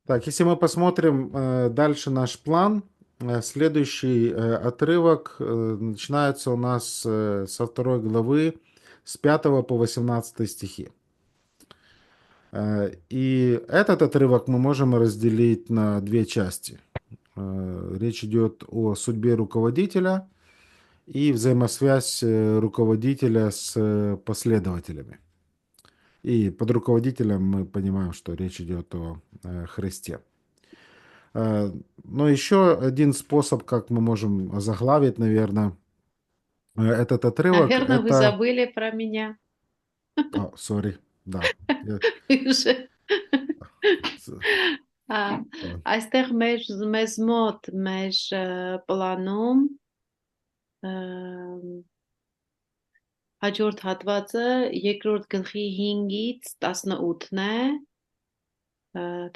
Так, если мы посмотрим дальше наш план, следующий отрывок начинается у нас со второй главы, с 5 по 18 стихи. И этот отрывок мы можем разделить на две части. Речь идет о судьбе руководителя и взаимосвязь руководителя с последователями. И под руководителем мы понимаем, что речь идет о Христе. Но еще один способ, как мы можем заглавить, наверное, этот отрывок, Наверное, вы это... забыли про меня. Сори, да. Уже. С- Ա, да. Այստեղ մեզ մոտ մեր պլանում հաջորդ հատվածը երկրորդ գլխի 5-ից 18-ն է,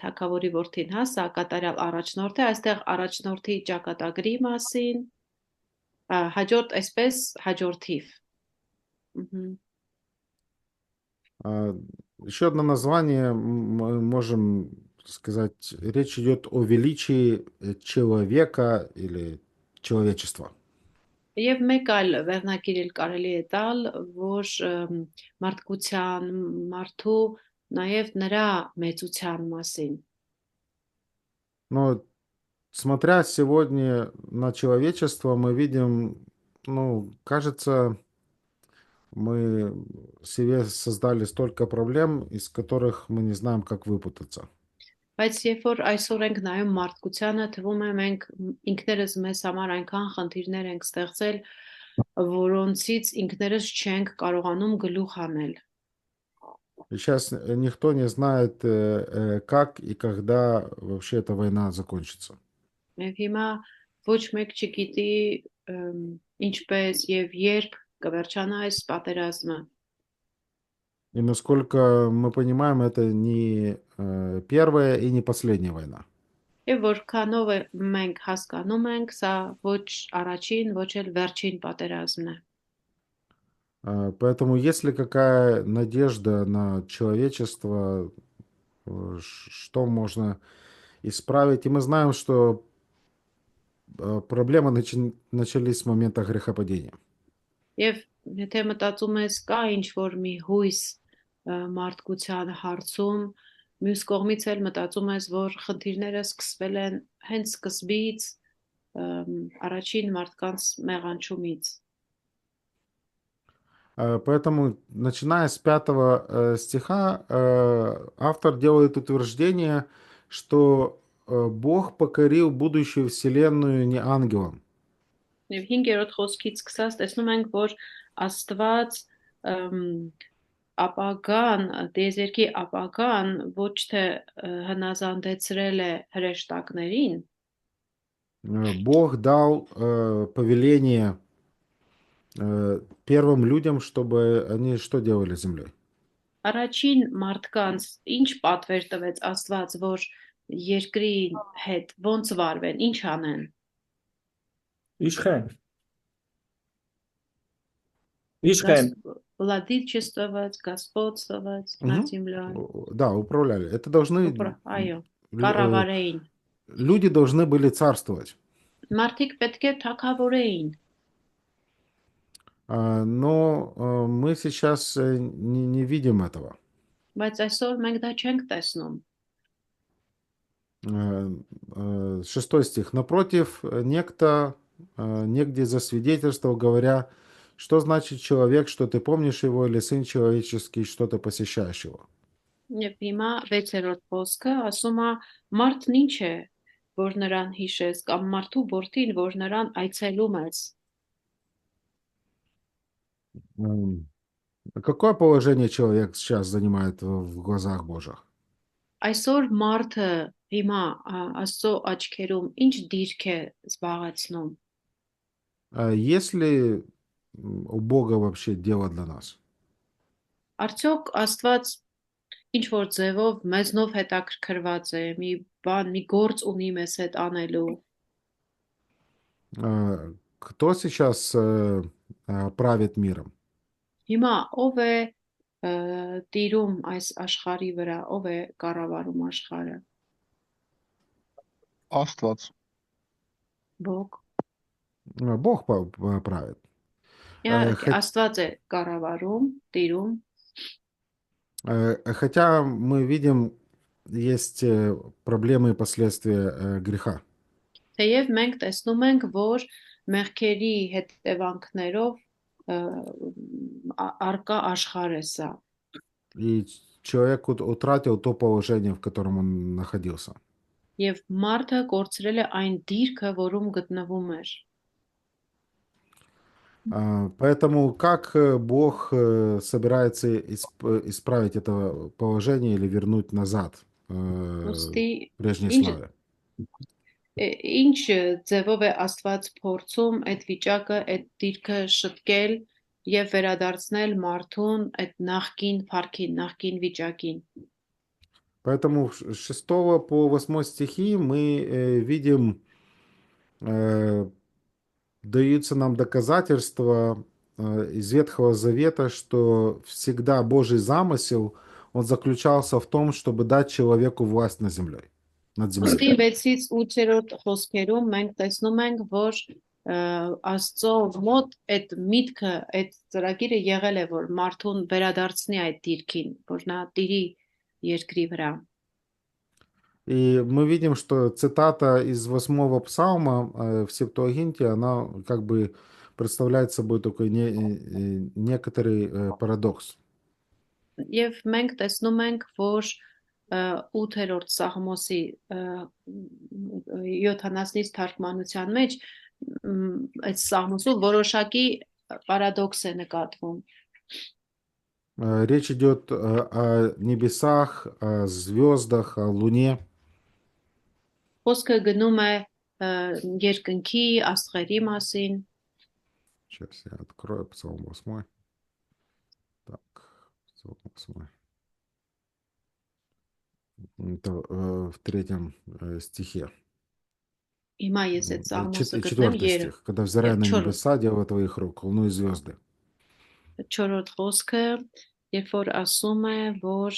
թագավորի որդին, հա, սա կատարյալ առաջնորդ է, այստեղ առաջնորդի ճակատագրի մասին, հաջորդ այսպես հաջորդիվ։ Մгм. А, Еще одно название мы можем сказать, речь идет о величии человека или человечества. Եվ մեկ այլ վերնագիր էլ կարելի է տալ, որ մարդկության, մարդու, նաև նրա մեծության մասին։ Но смотря сегодня на человечество, мы видим, ну, кажется, мы себе создали столько проблем, из которых мы не знаем, как выпутаться. Բայց երբ որ այսօր ենք նայում մարդկությանը, թվում է մենք ինքներս մեզ համար այնքան խնդիրներ ենք ստեղծել, որոնցից ինքներս չենք կարողանում գլուխ անել։ И сейчас никто не знает, как и когда вообще эта война закончится. Եվ հիմա ոչ մեկ չգիտի ինչպես եւ երբ կվերջանա այս պատերազմը։ И насколько мы понимаем, это не первая и не последняя война. Եվ որքանով մենք հասկանում ենք, սա ոչ առաջին, ոչ էլ վերջին պատերազմն է։ Поэтому есть ли какая надежда на человечество, что можно исправить? И мы знаем, что проблемы начались с момента грехопадения. Եվ եթե մտածում ես կա ինչ որ մի հույս մարդկության հարցում, մյուս կողմից էլ մտածում ես, որ խնդիրները սկսվել են հենց սկզբից առաջին մարդկանց մեղանչումից։ Поэтому, начиная с 5 стиха, автор делает утверждение, что Бог покорил будущую вселенную не ангелам. Եվ 5-րդ խոսքից սկսած տեսնում ենք, որ Աստված ապագան, դեզերքի ապագան ոչ թե հնազանդեցրել է հրեշտակներին, Бог дал повеление первым людям, чтобы они что делали с землей? առաջին մարդկանց ինչ պատվեր տվեց Աստված, որ երկրի հետ ոնց վարվեն, ինչ անեն։ Իշխեն, Գաս իշխեն, Վլադիչեստված, Գասպոծված над Мгм. землей։ Да, управляли. Это должны... Այո, э, կառավարեին։ Люди должны были царствовать. Մարդիկ պետք է թագավորեին, Но мы сейчас не видим этого. բայց այսօր մենք դա չենք տեսնում։ 6 стих. Напротив, некто негде засвидетельствовал, говоря, что значит человек, что ты помнишь его, или сын человеческий, что ты посещаешь его. Եվ հիմա 6-րդ խոսքը ասում է մարդն ինչ է, որ նրան հիշես, կամ մարդու որդին, որ նրան այցելում ես։ М, Какое положение человек сейчас занимает в глазах Божьих? Այսօր մարդը հիմա Աստծո աչքերում ինչ դիրք է զբաղեցնում։ Есть ли у Бога вообще дело для нас? Արդյոք Աստված ինչ որ ձևով մեզնով հետաքրքրված է, մի բան, մի գործ ունի մեզ հետ անելու։ Кто сейчас правит миром? Հիմա ով է տիրում այս աշխարհի վրա, ով է կառավարում աշխարհը։ Աստված։ Бог։ Бог правит. Իհարկե, Хот- Աստված է կառավարում, տիրում, Хотя мы видим, есть проблемы и последствия греха. թեև մենք տեսնում ենք, որ մեղքերի հետևանքներով արկա աշխարհ է սա։ И человек утратил то положение, в котором он находился. Եվ մարդը կորցրել է այն դիրքը, որում գտնվում էր։ Поэтому как Бог собирается исправить это положение или вернуть назад Ոստի прежней ինչ славе? ինչ ձևով է Աստված փորձում այդ վիճակը, այդ դիրքը շտկել եւ վերադարձնել մարդուն այդ նախկին փառքին, նախկին վիճակին։ Поэтому с 6 по 8 стихи мы видим, даются нам доказательства из Ветхого Завета, что всегда Божий замысел, он заключался в том, чтобы дать человеку власть над землей. Ոստի 6-ից 8-րդ խոսքերում մենք տեսնում ենք, որ Աստծո մոտ այդ միտքը, այդ ծրագիրը եղել է, որ մարդուն վերադարձնի այդ դիրքին, որ նա տիրի երկրի վրա։ И мы видим, что цитата из 8 псалма в Септуагинте, она как бы представляет собой такой некоторый парадокс. Եվ մենք տեսնում ենք, որ 8-րդ Սաղմոսի 70-ից թարգմանության մեջ այդ Սաղմոսում որոշակի պարադոքս է նկատվում։ Речь идет о небесах, о звездах, о Луне. Խոսքը гնում է երկնքի, աստղերի մասին։ Сейчас я открою Псалом 8. Так, Псалом 8. Это в 3 стихе. Հիմա ես այդ Սաղմոսը գտնեմ 4 стих. Когда взирая на 4-րդ небеса, дело твоих рук, луну и звезды. խոսքը, երբ որ ասում է, որ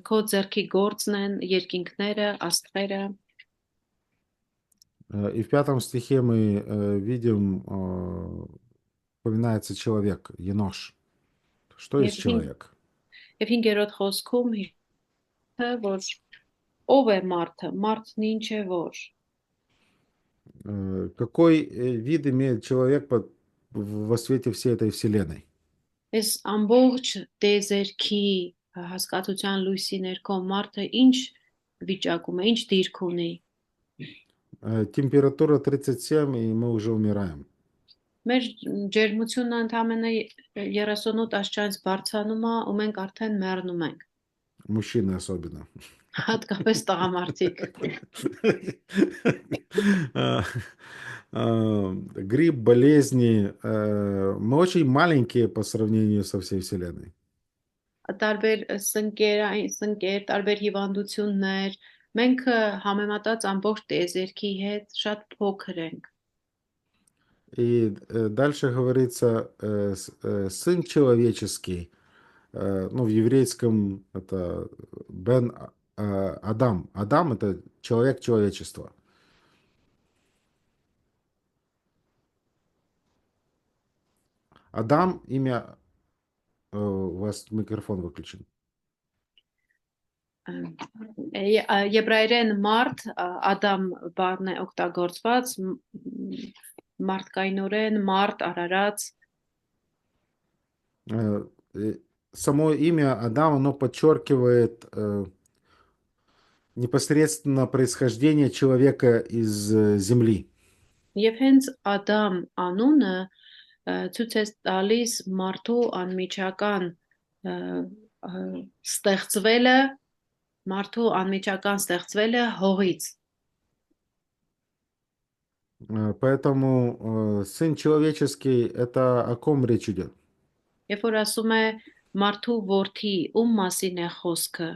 քո ձեռքի գործն են երկինքները, աստղերը։ И в 5 стихе мы видим, упоминается человек, енош. Что есть человек? Եվ 5-րդ խոսքում որ ով է մարդը, մարդն ինչ է որ։ Какой вид имеет человек во свете всей этой вселенной? Այս ամբողջ տեզերքի հասկացության լույսի ներքո մարդը ինչ վիճակում է, ինչ դիրք ունի։ Температура 37, и мы уже умираем. Մեր ջերմությունն ընդամենը 38 աստիճանից բարձրանում է, ու մենք արդեն մեռնում ենք։ Мужчины особенно. Հատկապես տղամարդիկ։ Грипп, болезни. Мы очень маленькие по сравнению со всей вселенной. Տարբեր սնկեր, տարբեր հիվանդություններ, մենք համեմատած ամբողջ տեզերքի հետ շատ փոքր ենք։ И дальше говорится, сын человеческий, ну, в еврейском это Бен Адам. Адам это человек человечества. Адам имя, у вас микрофон выключен. Եբրայերեն մարդ, Ադամ բառն է օգտագործված, մարդկայնորեն մարդ, արարած։ Само имя Адам, оно подчеркивает непосредственно происхождение человека из земли. Եվ հենց Ադամ անունը ցույց է տալիս մարդու անմիջական ստեղծվելը, մարդու անմիջական ստեղծվելը հողից։ Поэтому сын человеческий, это о ком речь идет? Երբ որ ասում է մարդու որդի, ում մասին է խոսքը։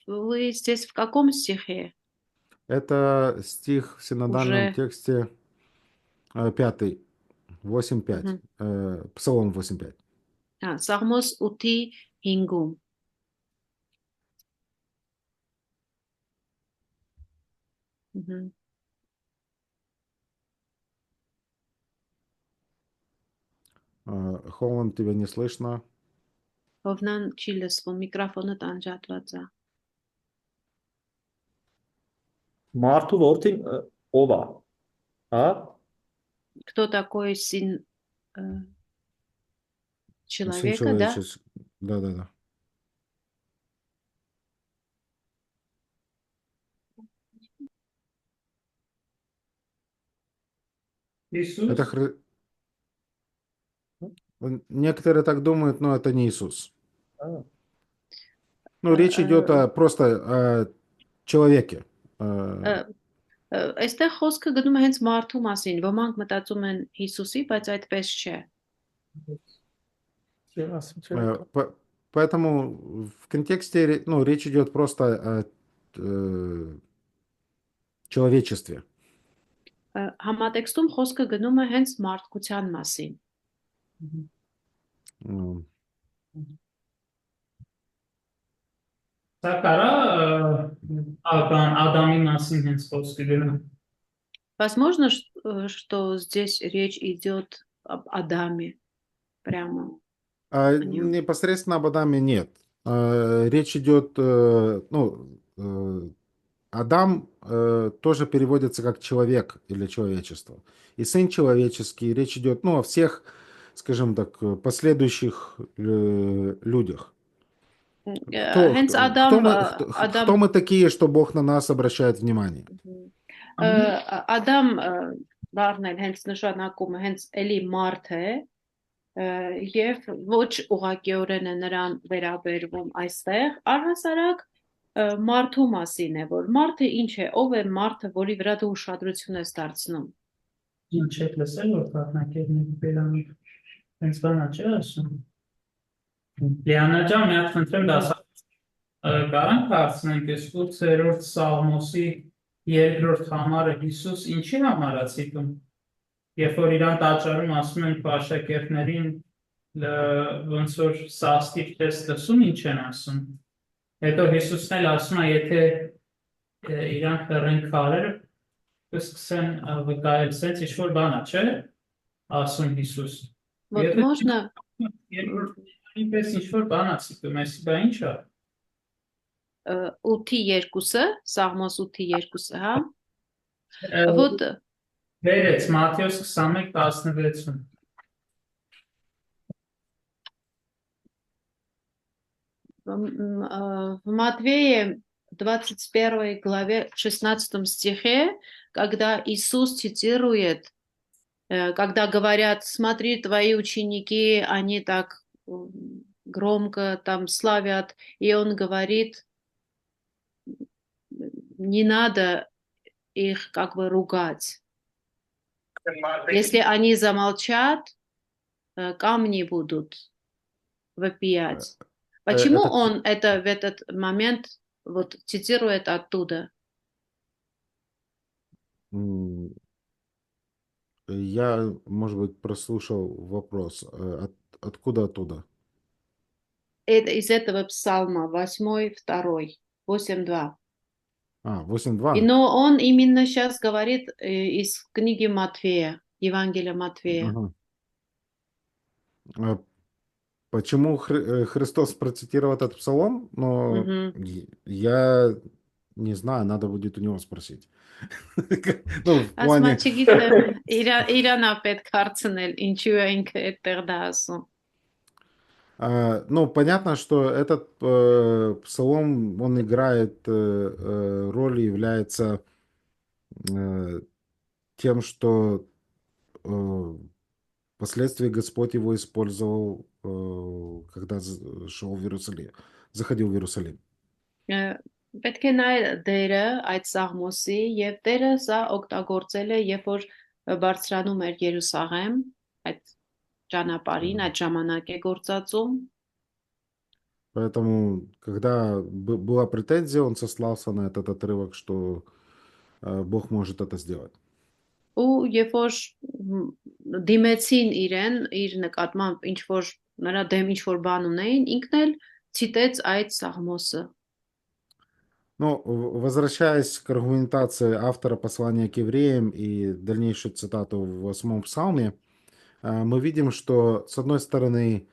Вы здесь в каком стихе? Это стих в синодальном Уже... тексте 5, 8.5, Псалом 8.5. Սաղմոս 8-ի 5-ում։ Хован, тебя не слышно. Հովնան չի լսվում, միկրոֆոնը տանջատված է։ Մարդու որդին ով է, հա? Кто такой сын Сын человека, да? человеческий. Да. Иисус։ Это некоторые так думают, но это не Иисус. Ну, речь идет просто о человеке. Այստեղ խոսքը գնում է հենց մարդու մասին, ոմանք մտածում են Հիսուսի, բայց այդպես չէ։ Поэтому в контексте, ну, речь идет просто о человечестве. Համատեքստում խոսքը գնում է հենց մարդկության մասին։ Սա կարա Ադամի մասին հենց խոսքը գնա։ Возможно, что здесь речь идет об Адаме прямо. Непосредственно об Адаме нет. Речь идет, Адам тоже переводится как человек или человечество. И сын человеческий, речь идет, о всех, скажем так, последующих людях. Кто мы такие, что Бог на нас обращает внимание? Адам բառն էլ հենց նշանակում է հենց էլի մարդ է եւ ոչ ուղղակիորեն է նրան վերաբերվում այստեղ առհասարակ մարդու մասին է որ մարդը ինչ է ով է մարդը որի վրա դու ուշադրություն ես դարձնում Ինչ եք լսել որ կառնակերների բերանի հենց բանա չէ ասում Լիանա ջան մի հատ խնդրեմ դասա Կարանք հարցնենք այս 8-րդ Սաղմոսի երկրորդ համարը Հիսուս ինչի համար է ցիկում երբ որ իրան տաճարում ասում են աշակերտներին ոնց որ սաստիկ տեստ լսում ինչ են ասում հետո Հիսուսն էլ ասում է եթե իրանք հեռեն քարերը կսկսեն վկայել սենց ինչ որ բան է չէ ասում Հիսուս Вот можно Ինչպես ինչ որ բան է ցիկում այսի բա ինչ է 8-ի 2-ը, Սաղմոս 8-ի 2-ը, հա? Вот Վերեց Մատթեոս 21:16-ում В Матвея 21 главе 16 стихе, когда Иисус цитирует, когда говорят, смотри, твои ученики, они так громко там славят, и он говорит, не надо их как бы ругать. Если они замолчат, камни будут вопиять. Почему он это в этот момент вот цитирует оттуда? Я, может быть, прослушал вопрос. Откуда оттуда? Это из этого псалма 8, 2, 8:2. 8:2. Но он именно сейчас говорит из книги Матфея, Евангелия Матфея. Почему Христос процитировал этот псалом? Но я не знаю, надо будет у него спросить. Ну, понятно, что этот псалом, он играет роль и является тем, что впоследствии Господь его использовал, когда шел в Иерусалим, заходил в Иерусалим. Պետք է նայել դերը այդ Սաղմոսի եւ դերը սա օգտագործել է երբ որ բարձրանում էր Երուսաղեմ այդ ճանապարհին այդ ժամանակ է գործածում Поэтому когда была претензия, он сослался на этот отрывок, что Бог может это сделать. Ու երբ որ դիմեցին իրեն իր նկատմամբ ինչ որ նրա դեմ ինչ որ բան ունեին, ինքն էլ ցիտեց այդ Սաղմոսը։ Ну, возвращаясь к аргументации автора послания к евреям и дальнейшую цитату в 8-м псалме, мы видим, что, с одной стороны,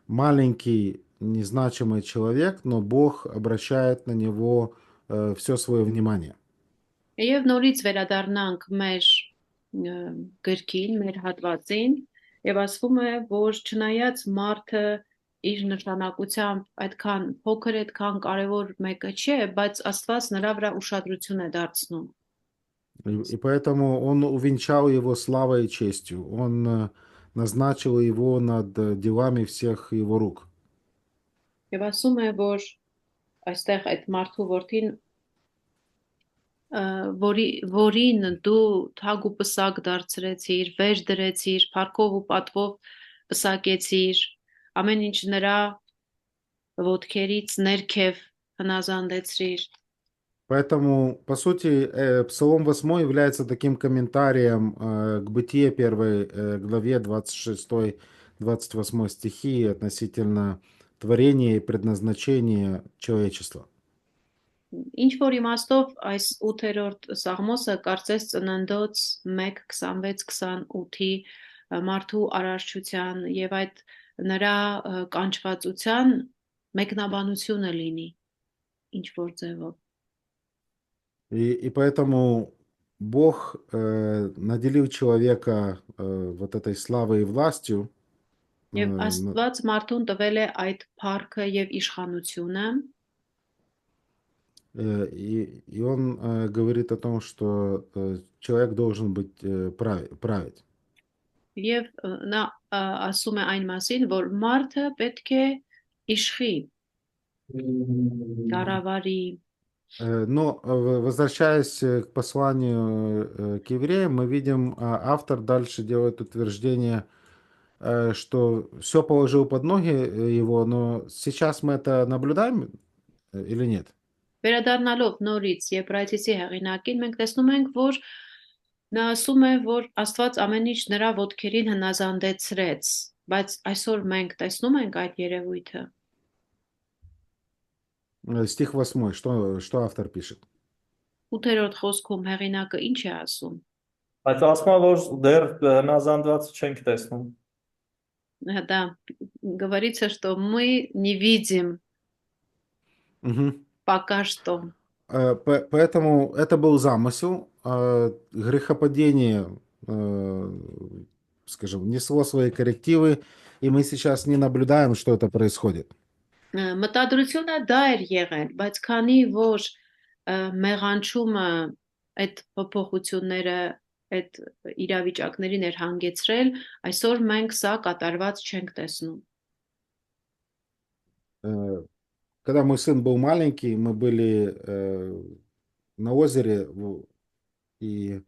маленький, незначимый человек, но Бог обращает на него все свое внимание. Եվ նորից վերադառնանք մեր գրքին, մեր հատվածին, եւ ասվում է, որ չնայած մարդը իր նշանակությամբ այդքան փոքր, այդքան կարևոր մեկը չէ, բայց Աստված նրա вրա ուշադրություն է դարձնում։ И поэтому он увенчал его славой и честью. Он назначил его над делами всех его рук. Եվ ասում է, որ այստեղ այդ մարդու որդին որին դու թագ ու պսակ դարձրեցիր, վեր դրեցիր, փառքով ու պատվով պսակեցիր, ամեն ինչ նրա ոտքերից ներքև հնազանդեցրիր։ Поэтому, по сути, Псалом 8 является таким комментарием к Бытие 1 главе 26-28 стихи относительно творения и предназначения человечества. Ինչ որ իմաստով այս 8-րդ Սաղմոսը կարծես ծննդոց 1:26-28-ի մարդու արարչության եւ այդ նրա կանչվածության մեկնաբանությունը լինի ինչ որ ձևով։ И поэтому Бог наделил человека вот этой славой и властью. Եվ Աստված մարդուն տվել է այդ փառքը եւ իշխանությունը։ И он говорит о том, что человек должен быть править. Եվ նա ասում է այն մասին, որ մարդը պետք է իշխի, կառավարի։ Но возвращаясь к посланию к евреям, мы видим, автор дальше делает утверждение, что все положил под ноги его, но сейчас мы это наблюдаем или нет? Վերադառնալով նորից Եբրայեցի հեղինակին, մենք տեսնում ենք, որ նա ասում է, որ Աստված ամեն ինչ նրա ոտքերին հնազանդեցրեց, բայց այսօր մենք տեսնում ենք այդ երևույթը։ Стих 8, что автор пишет? 8-րդ խոսքում հեղինակը ինչ է ասում։ Բայց ասում է, որ դեռ հնազանդված չենք տեսնում։ Да, говорится, что мы не видим пока что. Поэтому это был замысел. Грехопадение, скажем, внесло свои коррективы, и мы сейчас не наблюдаем, что это происходит. Մտադրությունը դա էր եղել, բայց քանի որ մեղանչումը այդ փոփոխությունները այդ իրավիճակներին էր հանգեցրել, այսօր մենք սա կատարված չենք տեսնում։ Когда мой сын был маленький, мы были на озере и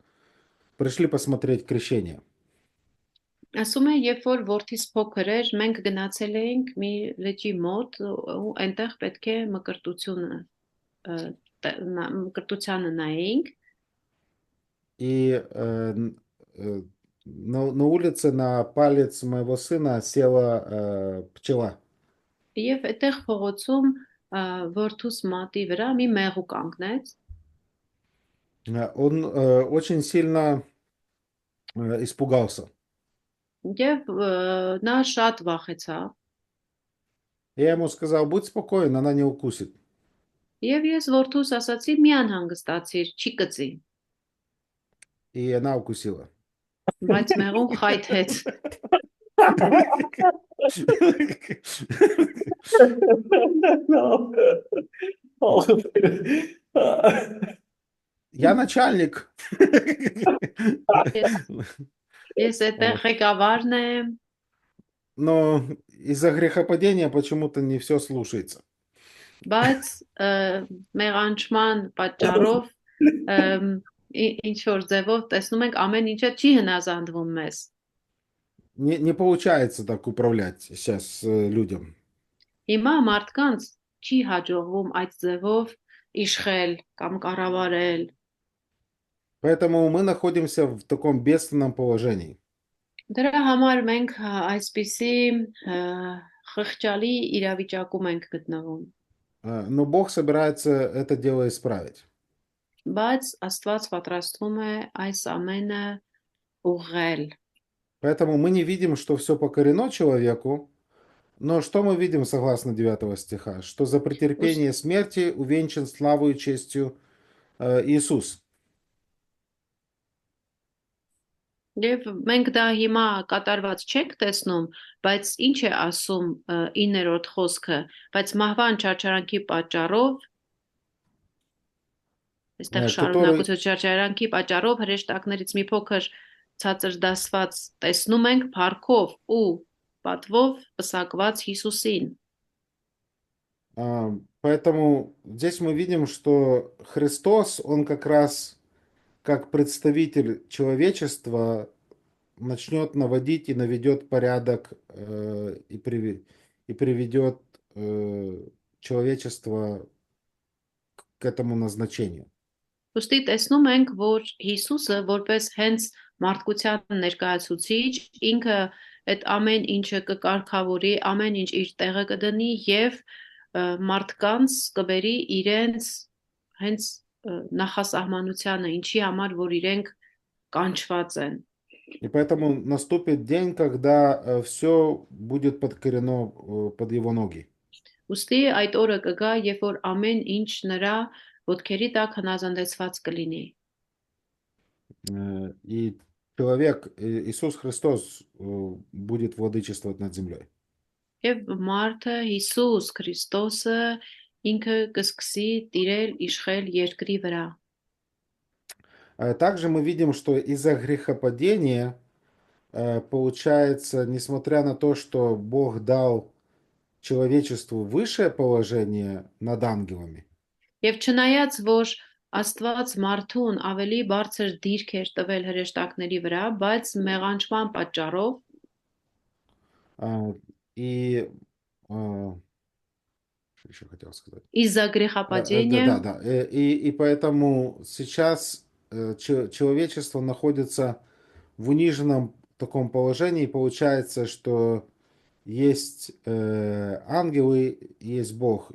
пришли посмотреть крещение. Ասում է, երբ որ որդիս փոքր էր, մենք գնացել էինք մի լճի մոտ ու այնտեղ պետք է մկրտությանը նայեինք։ И на улице на палец моего сына села пчела. Եվ այդտեղ փողոցում որդուս մատի վրա մի մեղու կանգնեց։ Он очень сильно испугался. Եվ նա շատ վախեցավ։ Я ему сказал, будь спокоен, она не укусит. Եվ ես որդուս ասացի, մի անհանգստացիր, չի կծի։ И она укусила. Բայց մեղուն խայթեց։ Я начальник. Ես այդտեղ ղեկավարն եմ։ Но из-за грехопадения почему-то не все слушается. Բայց մեղանչման պատճառով ինչ որ ձևով տեսնում ենք ամեն ինչը չի հնազանդվում մեզ։ Не получается так управлять сейчас людям. Հիմա մարդկանց չի հաջողվում այդ ձևով իշխել կամ կառավարել։ Поэтому мы находимся в таком бедственном положении. Դրա համար մենք այսպիսի խղճալի իրավիճակում ենք գտնվում, Но Бог собирается это дело исправить. բայց Աստված պատրաստվում է այս ամենը ուղղել։ Поэтому мы не видим, что все покорено человеку, но что мы видим согласно 9 стиха? Что за претерпение смерти увенчан славою и честью Иисус. Եվ մենք դա հիմա կատարված չենք տեսնում, բայց ինչ է ասում 9-րդ խոսքը, բայց մահվան չարչարանքի պատճառով, այստեղ շարունակություն չարչարանքի պատճառով հրեշտակներից մի փոքր ցածր դասված տեսնում ենք փառքով ու պատվով պսակված Հիսուսին։ Поэтому здесь мы видим, что Христос, Он как раз как представитель человечества начнет наводить и наведет порядок и приведет человечество к этому назначению. Ոստի տեսնում ենք, որ Հիսուսը որպես հենց մարդկության ներկայացուցիչ, ինքը այդ ամեն ինչը կկարգավորի, ամեն ինչ իր տեղը կդնի եւ մարդկանց կբերի իրենց հենց նախասահմանությանը, ինչի համար որ իրենք կանչված են։ И поэтому наступит день, когда все будет подкорено под его ноги. Ոստի այդ օրը կգա, երբ որ ամեն ինչ նրա ոտքերի տակ հնազանդեցված կլինի։ И человек, Иисус Христос, будет владычествовать над землей. Եվ մարդը Հիսուս Քրիստոսը ինքը կսկսի տիրել իշխել երկրի վրա։ Также мы видим, что из-за грехопадения, получается, несмотря на то, что Бог дал человечеству высшее положение над ангелами, Եվ չնայած որ Աստված մարդուն ավելի բարձր դիրք էր տվել հրեշտակների վրա, բայց մեղանչման պատճառով и что еще хотел сказать? из-за грехопадения Да. И поэтому сейчас человечество находится в униженном таком положении. Получается, что есть ангелы, есть Бог.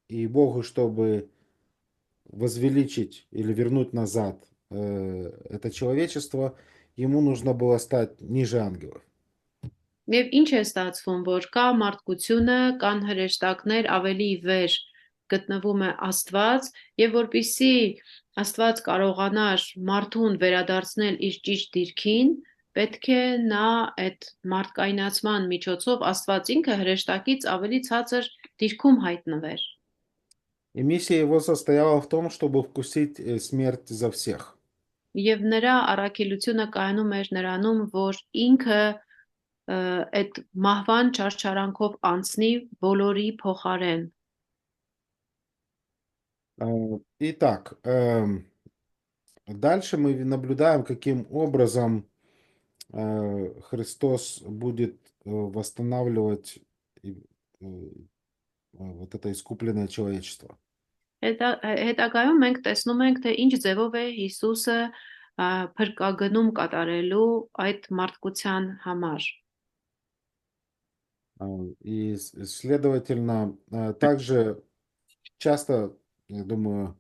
И Богу, чтобы возвеличить или вернуть назад это человечество, ему нужно было стать ниже ангелов. Եվ ինչ է ստացվում, որ կա մարդկությունը, կան հրեշտակներ, ավելի վեր գտնվում է Աստված, եւ որպիսի Աստված կարողանար մարդուն վերադարձնել իր ճիշտ դիրքին, պետք է նա այդ մարդկայնացման միջոցով Աստված ինքը հրեշտակից ավելի ցածր դիրքում հայտնվեր։ И миссия его состояла в том, чтобы вкусить смерть за всех. Եվ նրա առաքելությունը կայանում էր նրանում, որ ինքը այդ մահվան չարչարանքով անցնի բոլորի փոխարեն։ Итак, дальше мы наблюдаем, каким образом Христос будет восстанавливать вот это искупленное человечество. Հետագայում մենք տեսնում ենք, թե ինչ ձևով է Հիսուսը փրկագնում կատարելու այդ մարդկության համար։ И, следовательно, также часто, я думаю,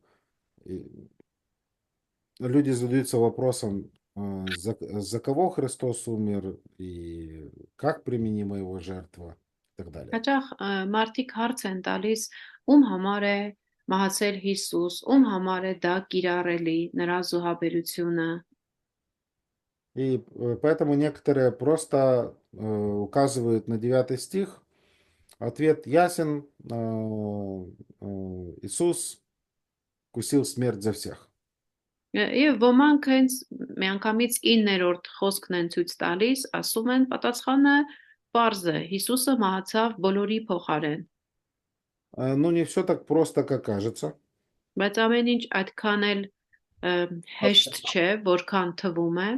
люди задаются вопросом, за кого Христос умер и как применима его жертва и так далее. Հաճախ մարդիկ հարց են տալիս, ում համար է մահացել Հիսուս, ում համար է դա կիրառելի նրա զոհաբերությունը։ И поэтому некоторые просто указывают на 9 стих. Ответ ясен. Иисус вкусил смерть за всех. Եվ ոմանք հենց միանգամից 9-րդ խոսքն են ցույց տալիս, ասում են պատասխանը պարզ է, Հիսուսը մահացավ բոլորի փոխարեն։ Ну, не все так просто, как кажется. Բայց ամեն ինչ այդքան էլ հեշտ չէ, որքան թվում է։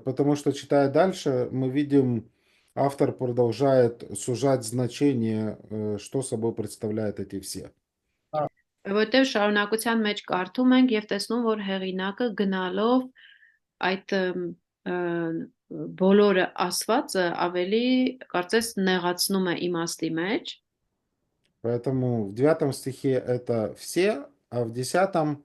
Потому что, читая дальше, мы видим, автор продолжает сужать значение, что собой представляют эти все. Որտեղ շարունակության մեջ կարդում ենք եւ տեսնում, որ հեղինակը գնալով այդ բոլորը ասվածը ավելի կարծես նեղացնում է իմաստի մեջ, Поэтому в 9 стихе это все, а в 10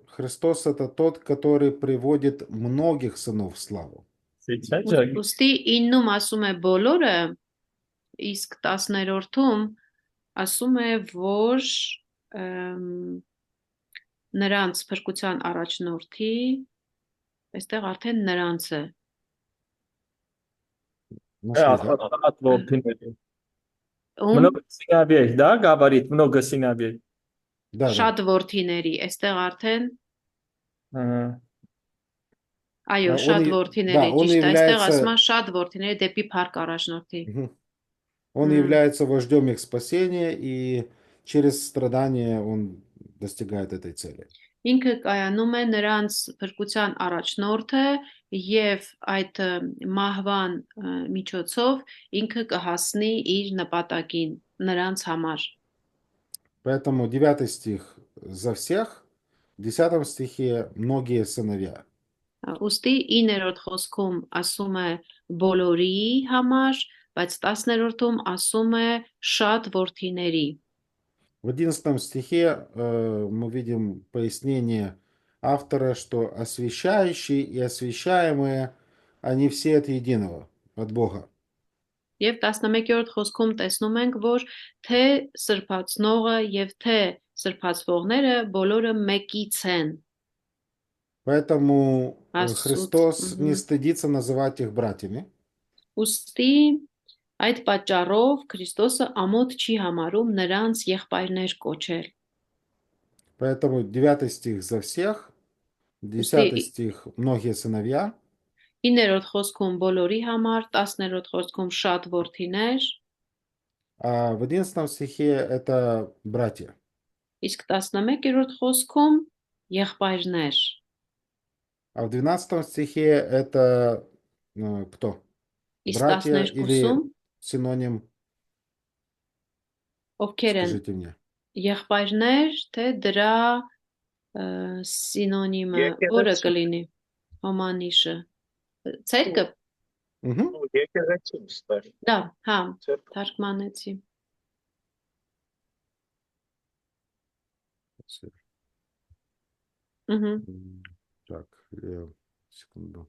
Христос это тот, который приводит многих сынов в славу. ուստի 9-ում ասում է բոլորը, իսկ 10-րդում ասում է, որ նրանց փրկության առաջնորդի, այստեղ արդեն նրանց է, Нашли, да? От որդիների։ ում Много сыновей, да, говорит, много сыновей. Да, да. շատ որդիների, այստեղ արդեն Ага. այո, Он շատ и- որդիների, да, он ճիշտ է, այստեղ является- ասում է շատ որդիների դեպի փառք առաջնորդի։ Мгм. Он является вождем их спасения, и через страдания он достигает этой цели. Ինքը կայանում է նրանց փրկության առաջնորդը եւ այդ մահվան միջոցով ինքը կհասնի իր նպատակին նրանց համար։ Поэтому 9 стих за всех, в 10 стихе многие сыновья. Ուստի 9-րդ խոսքում ասում է բոլորի համար, բայց 10-րդում ասում է շատ որդիների։ В 11 стихе мы видим пояснение автора, что освящающие и освящаемые, они все от единого, от Бога. Եվ 11-րդ խոսքում տեսնում ենք, որ թե սրբացնողը եւ թե սրբացվողները բոլորը մեկից են։ Поэтому Асуд. Христос не Мгм. стыдится называть их братьями. Ուստի այդ պատճառով Քրիստոսը ամոթ չի համարում նրանց եղբայրներ կոչել։ Поэтому 9 стих за всех, 10 стих многие сыновья, 9-րդ խոսքում բոլորի համար, 10-րդ խոսքում շատ որդիներ, а в 11 стихе это братья. իսկ 11-րդ խոսքում եղբայրներ։ А в 12 стихе это кто? Իսկ Братья 12-ում или синоним, ովքեր են скажите мне. եղբայրներ, թե դրա սինոնիմը որը կլինի հոմանիշը։ Ցերկը, Мгм. Եկեղեցին ստար։ դա, հա, Ցերկ։ թարգմանեցի։ Ահա։ Так, секунду.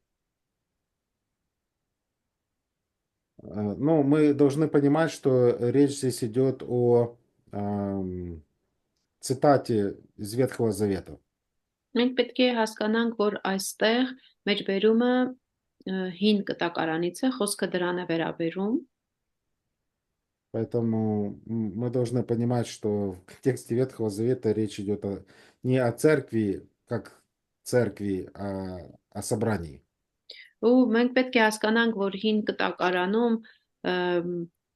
Ну, мы должны понимать, что речь здесь идет о цитате из Ветхого Завета. Մենք պետք է հասկանանք, որ այստեղ մեր բերումը հին կտակարանից է, խոսքը դրան է վերաբերում, Поэтому мы должны понимать, что в контексте Ветхого Завета речь идет не о церкви, как церкви, а о собрании. ու մենք պետք է հասկանանք, որ հին կտակարանում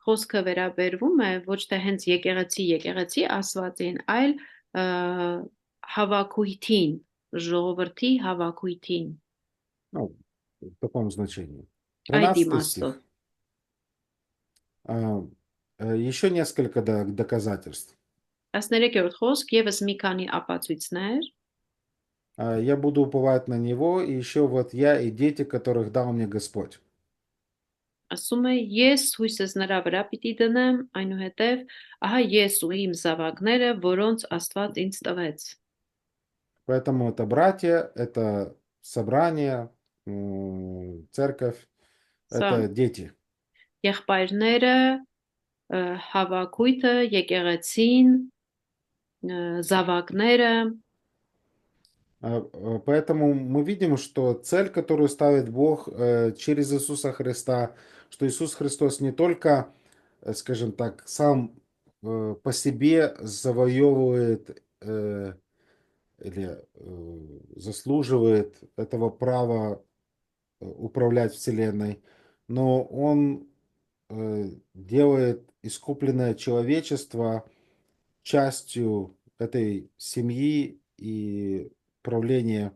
խոսքը վերաբերվում է ոչ թե հենց եկեղեցի ասվածին, այլ հավաքույթին, ժողովրդի հավաքույթին։ Ну, в таком значении. Այդ 13 իմաստով։ стих. Еще несколько доказательств. 13-րդ խոսք եւս մի քանի ապացույցներ, Я буду уповать на него, и еще вот я и дети, которых дал мне Господь. ասում է ես հույսս նրա վրա պիտի դնեմ, այնուհետև ահա ես ու իմ զավակները, որոնց Աստված ինձ տվեց։ Поэтому это братья, это собрание, церковь, это дети. Եղբայրները, հավաքույթը, եկեղեցին, զավակները, Поэтому мы видим, что цель, которую ставит Бог через Иисуса Христа, что Иисус Христос не только, скажем так, сам по себе завоевывает или заслуживает этого права управлять Вселенной, но Он делает искупленное человечество частью этой семьи и правления,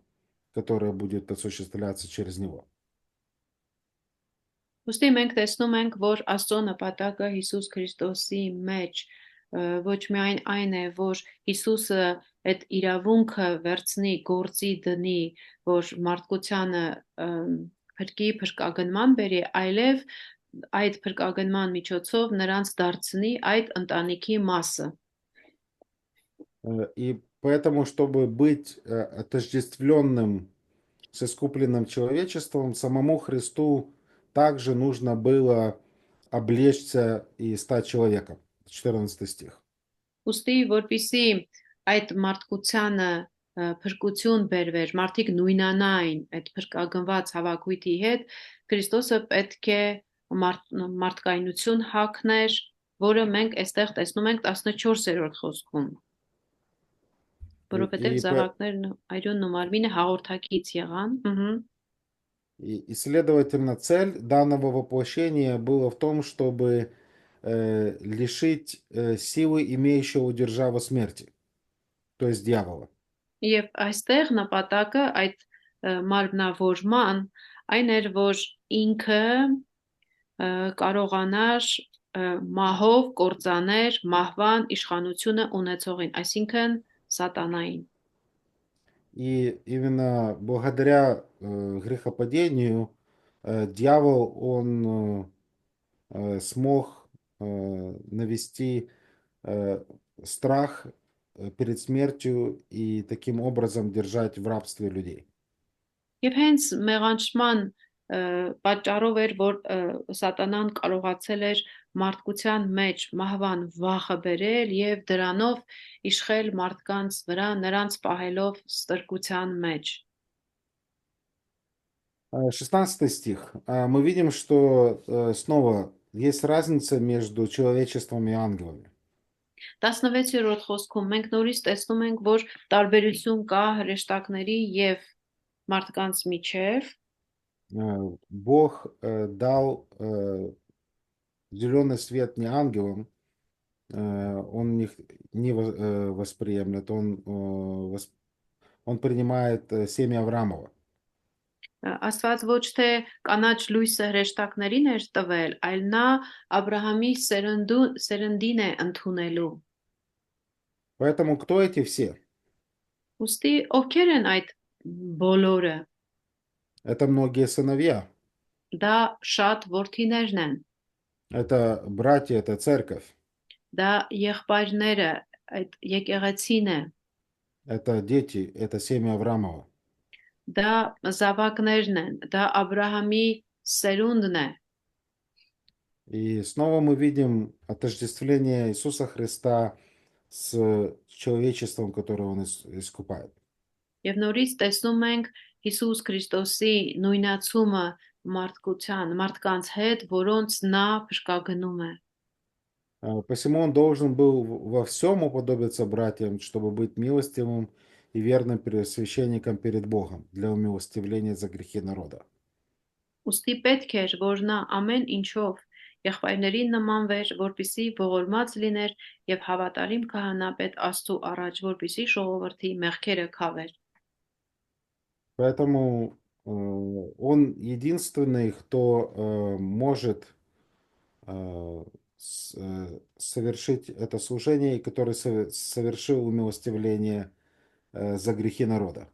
которое будет осуществляться через него. Ոստի մենք տեսնում ենք, որ Աստծո նպատակը Հիսուս Քրիստոսի մեջ ոչ միայն այն է, որ Հիսուսը այդ իրավունքը վերցնի գործի դնի, որ մարդկությանը փրկի փրկագնման բերի, այլև այդ փրկագնման միջոցով նրանց դարձնի այդ ընտանիքի մասը։ И поэтому, чтобы быть отождествленным с искупленным человечеством, самому Христу также нужно было облечься и стать человеком. 14 стих. Ուստի որպիսի այդ մարդկությանը փրկություն բերվեր, մարդիկ նույնանային այդ փրկագնված հավաքույթի հետ, Քրիստոսը պետք է մարդկայնություն հագներ, որը մենք այստեղ տեսնում ենք 14-րդ խոսքում։ Որովհետև զավակներն այրոնն ու մարմինը հաղորդակից եղան։ И, следовательно, цель данного воплощения была в том, чтобы лишить силы имеющего державу смерти, то есть дьявола. Եվ այստեղ նպատակը այդ մարմնավորման այն էր, որ ինքը կարողանար մահով կործաներ մահվան իշխանությունը ունեցողին, այսինքն սատանային։ И именно благодаря грехопадению дьявол, он смог навести страх перед смертью и таким образом держать в рабстве людей. Եվ հենց մեղանչման պատճառով էր, որ սատանան կարողացել էր մարդկության մեջ մահվան վախը բերել եւ դրանով իշխել մարդկանց վրա, նրանց պահելով ստրկության մեջ։ 16 стих. Мы видим, что снова есть разница между человечеством и ангелами. 16-րդ խոսքում մենք նորից տեսնում ենք, որ տարբերություն կա հրեշտակների եւ մարդկանց միջև։ Бог дал зеленый свет не ангелам, он их не восприемлет, он принимает семя Авраамова. Աստված ոչ թե կանաչ լույսը հրեշտակներին էր տվել, այլ նա Աբրահամի սերնդին է ընդունելու։ Поэтому кто эти все? Ուստի ովքեր են այդ բոլորը։ Это многие сыновья. Դա շատ որդիներն են։ Это братья, это церковь. Դա եղբայրները, այդ եկեղեցին է։ Это дети, это семя Авраамова. Դա զավակներն են, դա Աբրահամի սերունդն է։ И снова мы видим отождествление Иисуса Христа с человечеством, которое Он искупает. Եվ норից տեսնում ենք Հիսուս Քրիստոսի նույնացումը մարդկանց հետ, որոնց նա փրկագնում է։ Посему Он должен был во всем уподобиться братьям, чтобы быть милостивым и верным священником перед Богом для умилостивления за грехи народа. Ուստի պետք էր, որ նա ամեն ինչով եղբայրներին նմանվեր, որպիսի ողորմած լիներ եւ հավատարիմ քահանապետ Աստծու առաջ, որպիսի ժողովրդի մեղքերը քավեր։ Поэтому Он единственный, кто может совершить это служение, и который совершил умилостивление за грехи народа.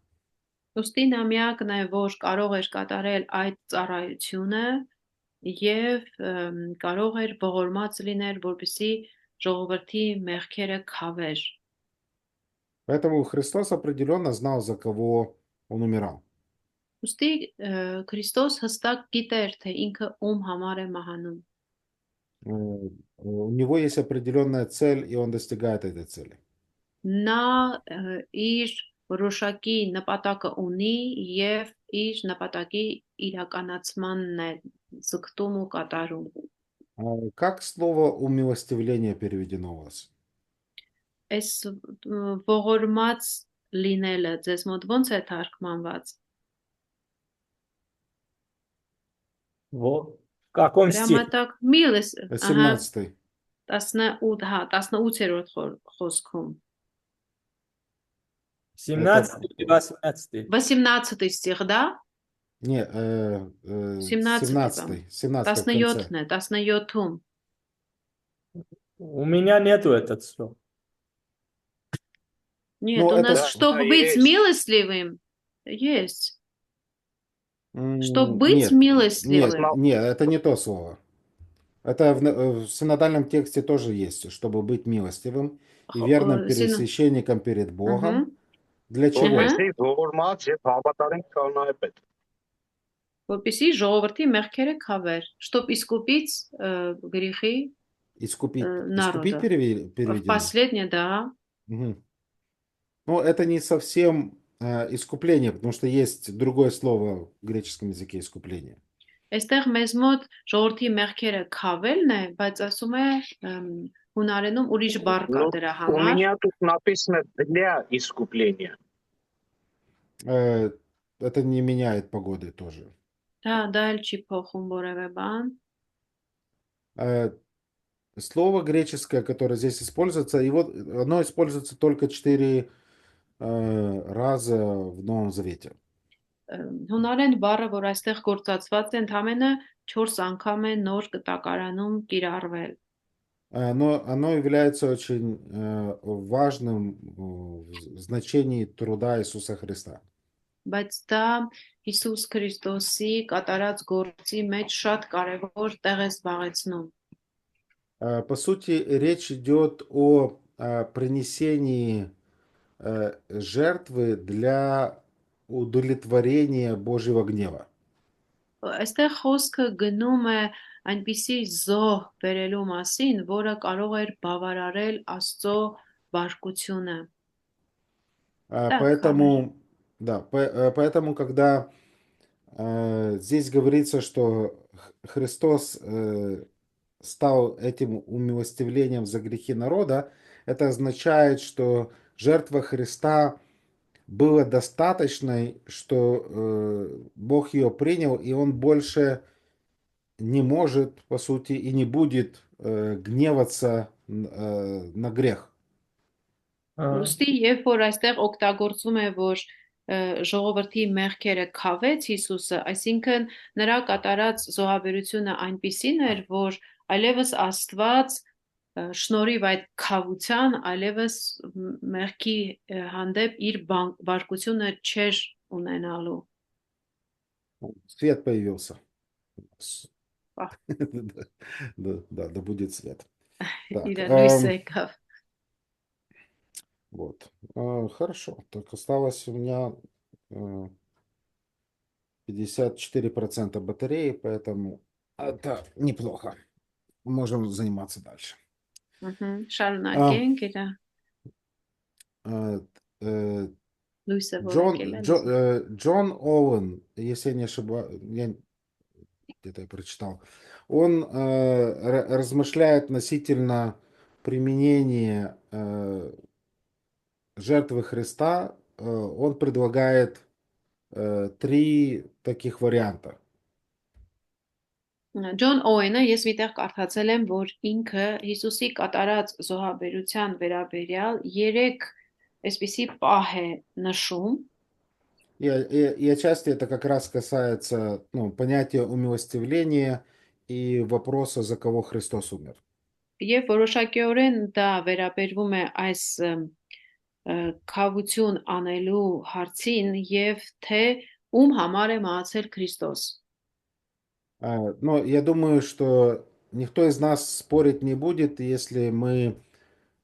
Ուստի նա միակն է, որ կարող էր կատարել այդ ծառայությունը եւ կարող էր ողորմած լինել, որպիսի ժողովրդի մեղքերը քավեր։ Поэтому Христос определенно знал, за кого Он умирал. Ուստի Քրիստոս հստակ գիտեր, թե ինքը ում համար է մահանում։ У него есть определенная цель, и он достигает этой цели. Նա իր որոշակի նպատակը ունի եւ իր նպատակի իրականացմանն է ձգտում ու կատարում։ Как слово умилостивление переведено у вас? Այս ողորմած լինելը ձեզ մոտ ո՞նց է թարգմանված։ В каком стиле? Հրամատակ միլս 17. 18-րդ խոսքում 17 или 18? 18 стих, да? Не, 17. 17-ն է, 17-ում։ У меня нету этот слов. Нет, Ну, у это... нас, Да, чтобы да, быть есть. милостливым, есть. Чтобы быть Нет, нет, милостливым. нет, это не то слово. Это в синодальном тексте тоже есть, чтобы быть милостивым и верным пересвященником перед Богом. Мгм. Для чего? Որպեսզի ողորմած եւ հավատարիմ կանոնը պետ։ Որպեսզի ժողովրդի մեղքերը քավեր, чтоб искупить грехи Искупить народа. переведено? Последнее, да. Мгм. Ну, это не совсем искупление, потому что есть другое слово в греческом языке искупление. Այստեղ մեզ մոտ ժողովրդի մեղքերը քավելն է, բայց ասում է հունարենում ուրիշ բառ կա Ну, դրա у համար։ меня тут написано для искупления. Это не меняет погоды тоже. Դա էլ չի փոխում որևէ бан. Слово греческое, которое здесь используется, оно используется только 4 раза в Новом Завете. Հունարեն բառը, որ այստեղ գործածված է, ընդամենը 4 անգամ է նոր կտակարանում կիրառվել։ Но оно является очень важным в значении труда Иисуса Христа. Բայց դա Հիսուս Քրիստոսի կատարած գործի մեջ շատ կարևոր տեղ է զբաղեցնում։ По сути, речь идет о принесении жертвы для удовлетворения Божьего гнева. Այստեղ խոսքը գնում է այնպիսի զոհ բերելու մասին, որը կարող էր բավարարել Աստծո բարկությունը։ Так, Поэтому, да, поэтому, когда здесь говорится, что Христос стал этим умилостивлением за грехи народа, это означает, что жертва Христа была достаточной, что Бог ее принял, и он больше не может, по сути, и не будет гневаться на грех. Ոստի երբ որ այստեղ օգտագործում է, որ ժողովրդի մեղքերը քավեց Հիսուսը, այսինքն նրա կատարած զոհաբերությունը այնպիսին էր, որ այլևս Աստված շնորհիվ այդ քավության այլևս մեղքի հանդեպ իր բարկությունը չէր ունենալու։ Свет появился. А. Да, будет свет. Так, Իր լույս եկավ։ вот. Хорошо. Так, осталось у меня 54% батареи, поэтому это неплохо. Можем заниматься дальше. Շարունակենք իրա լույսը որակել։ Джон Оуэн, если я не ошибаюсь, я где-то я прочитал, он размышляет относительно применения жертвы Христа. Он предлагает 3 таких варианта. Ջոն Օուենը ես միտեղ կարդացել եմ, որ ինքը Հիսուսի կատարած զոհաբերության վերաբերյալ 3 այսպիսի պահ է նշում։ И отчасти это как раз касается понятия умилостивления и вопроса, за кого Христос умер. Եվ որոշակիորեն դա վերաբերվում է այս քավություն անելու հարցին եւ թե ում համար է մահացել Քրիստոս։ Но я думаю, что никто из нас спорить не будет, если мы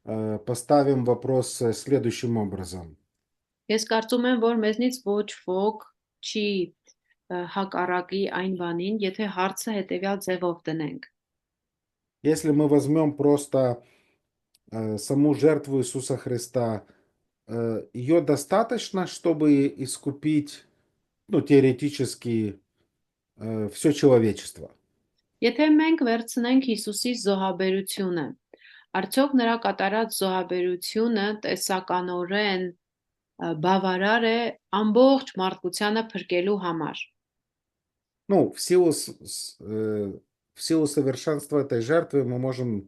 поставим вопрос следующим образом. Ես կարծում եմ, որ մեզնից ոչ ոք չի հակառակի այն բանին, եթե հարցը հետեւյալ ձևով դնենք։ Если мы возьмем просто саму жертву Иисуса Христа, ее достаточно, чтобы искупить, теоретически, все человечество. Եթե մենք վերցնենք Հիսուսի զոհաբերությունը, արդյոք նրա կատարած զոհաբերությունը տեսականորեն բավարար է ամբողջ մարդկությանը փրկելու համար։ В силу совершенства этой жертвы мы можем,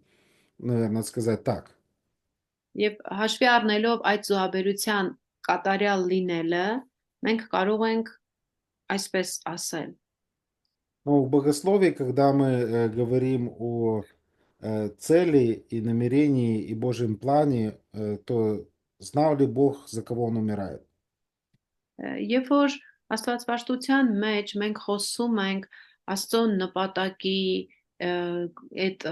наверное, сказать так. Եվ հաշվի առնելով այդ զոհաբերության կատարյալ լինելը, մենք կարող ենք այսպես ասել։ В богословии, когда мы говорим о цели и намерении и Божьем плане, то знал ли Бог, за кого он умирает? Երբ որ Աստվածաշտության մեջ մենք խոսում ենք Աստծո նպատակի այդ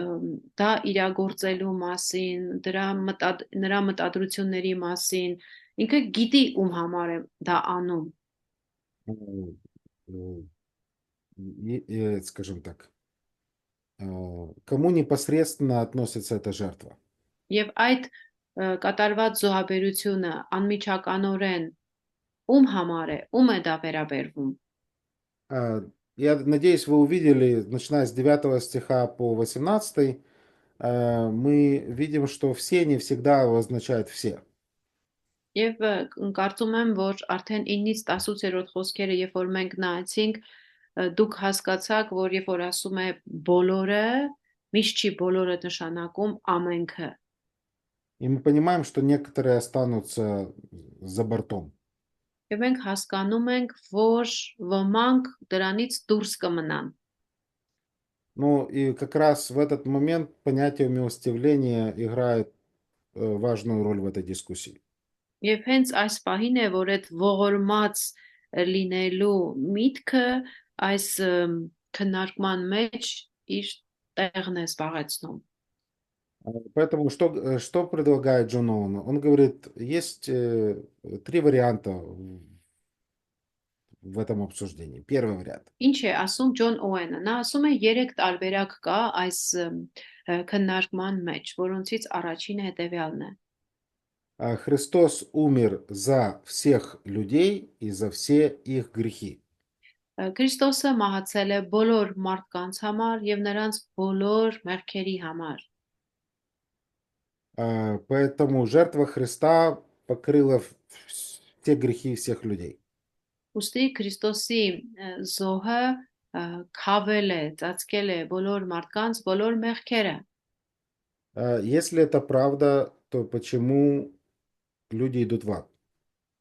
դա իրագործելու մասին, նրա մտադրությունների մասին, ինքը գիտի ում համար է դա անում։ Скажем так, кому непосредственно относится эта жертва? Եվ այդ կատարված զոհաբերությունը անմիջականորեն ում համար է, ում է դա վերաբերվում։ Я надеюсь, вы увидели, начиная с 9 стиха по 18, мы видим, что все не всегда означают все. Եվ կարծում եմ, որ արդեն 9-ից 18-րդ խոսքերը, երբ որ մենք նայեցինք, դուք հասկացաք, որ երբ որ ասում է բոլորը, միշտ չի բոլորը նշանակում ամենքը։ И мы понимаем, что некоторые останутся за бортом. Եվ մենք հասկանում ենք, որ ոմանք դրանից դուրս կմնան։ Ну и как раз в этот момент понятие умилостивления играет важную роль в этой дискуссии. Եվ հենց այս պահին է, որ այդ ողորմած լինելու միտքը այս քննարկման մեջ իր տեղն է զբաղեցնում։ Поэтому что предлагает Джон Оуэн? Он говорит, есть 3 варианта в этом обсуждении. Первый вариант. Ինչ է ասում Ջոն Օուենը։ Նա ասում է 3 տարբերակ կա այս քննարկման մեջ, որոնցից առաջինը հետևյալն է։ Христос умер за всех людей и за все их грехи. Քրիստոսը մահացել է բոլոր մարդկանց համար եւ նրանց բոլոր մեղքերի համար։ Поэтому жертва Христа покрыла все грехи всех людей. Ուստի Քրիստոսի զոհը քավել է, ծածկել է բոլոր մարդկանց բոլոր մեղքերը։ Если это правда, то почему люди идут в ад?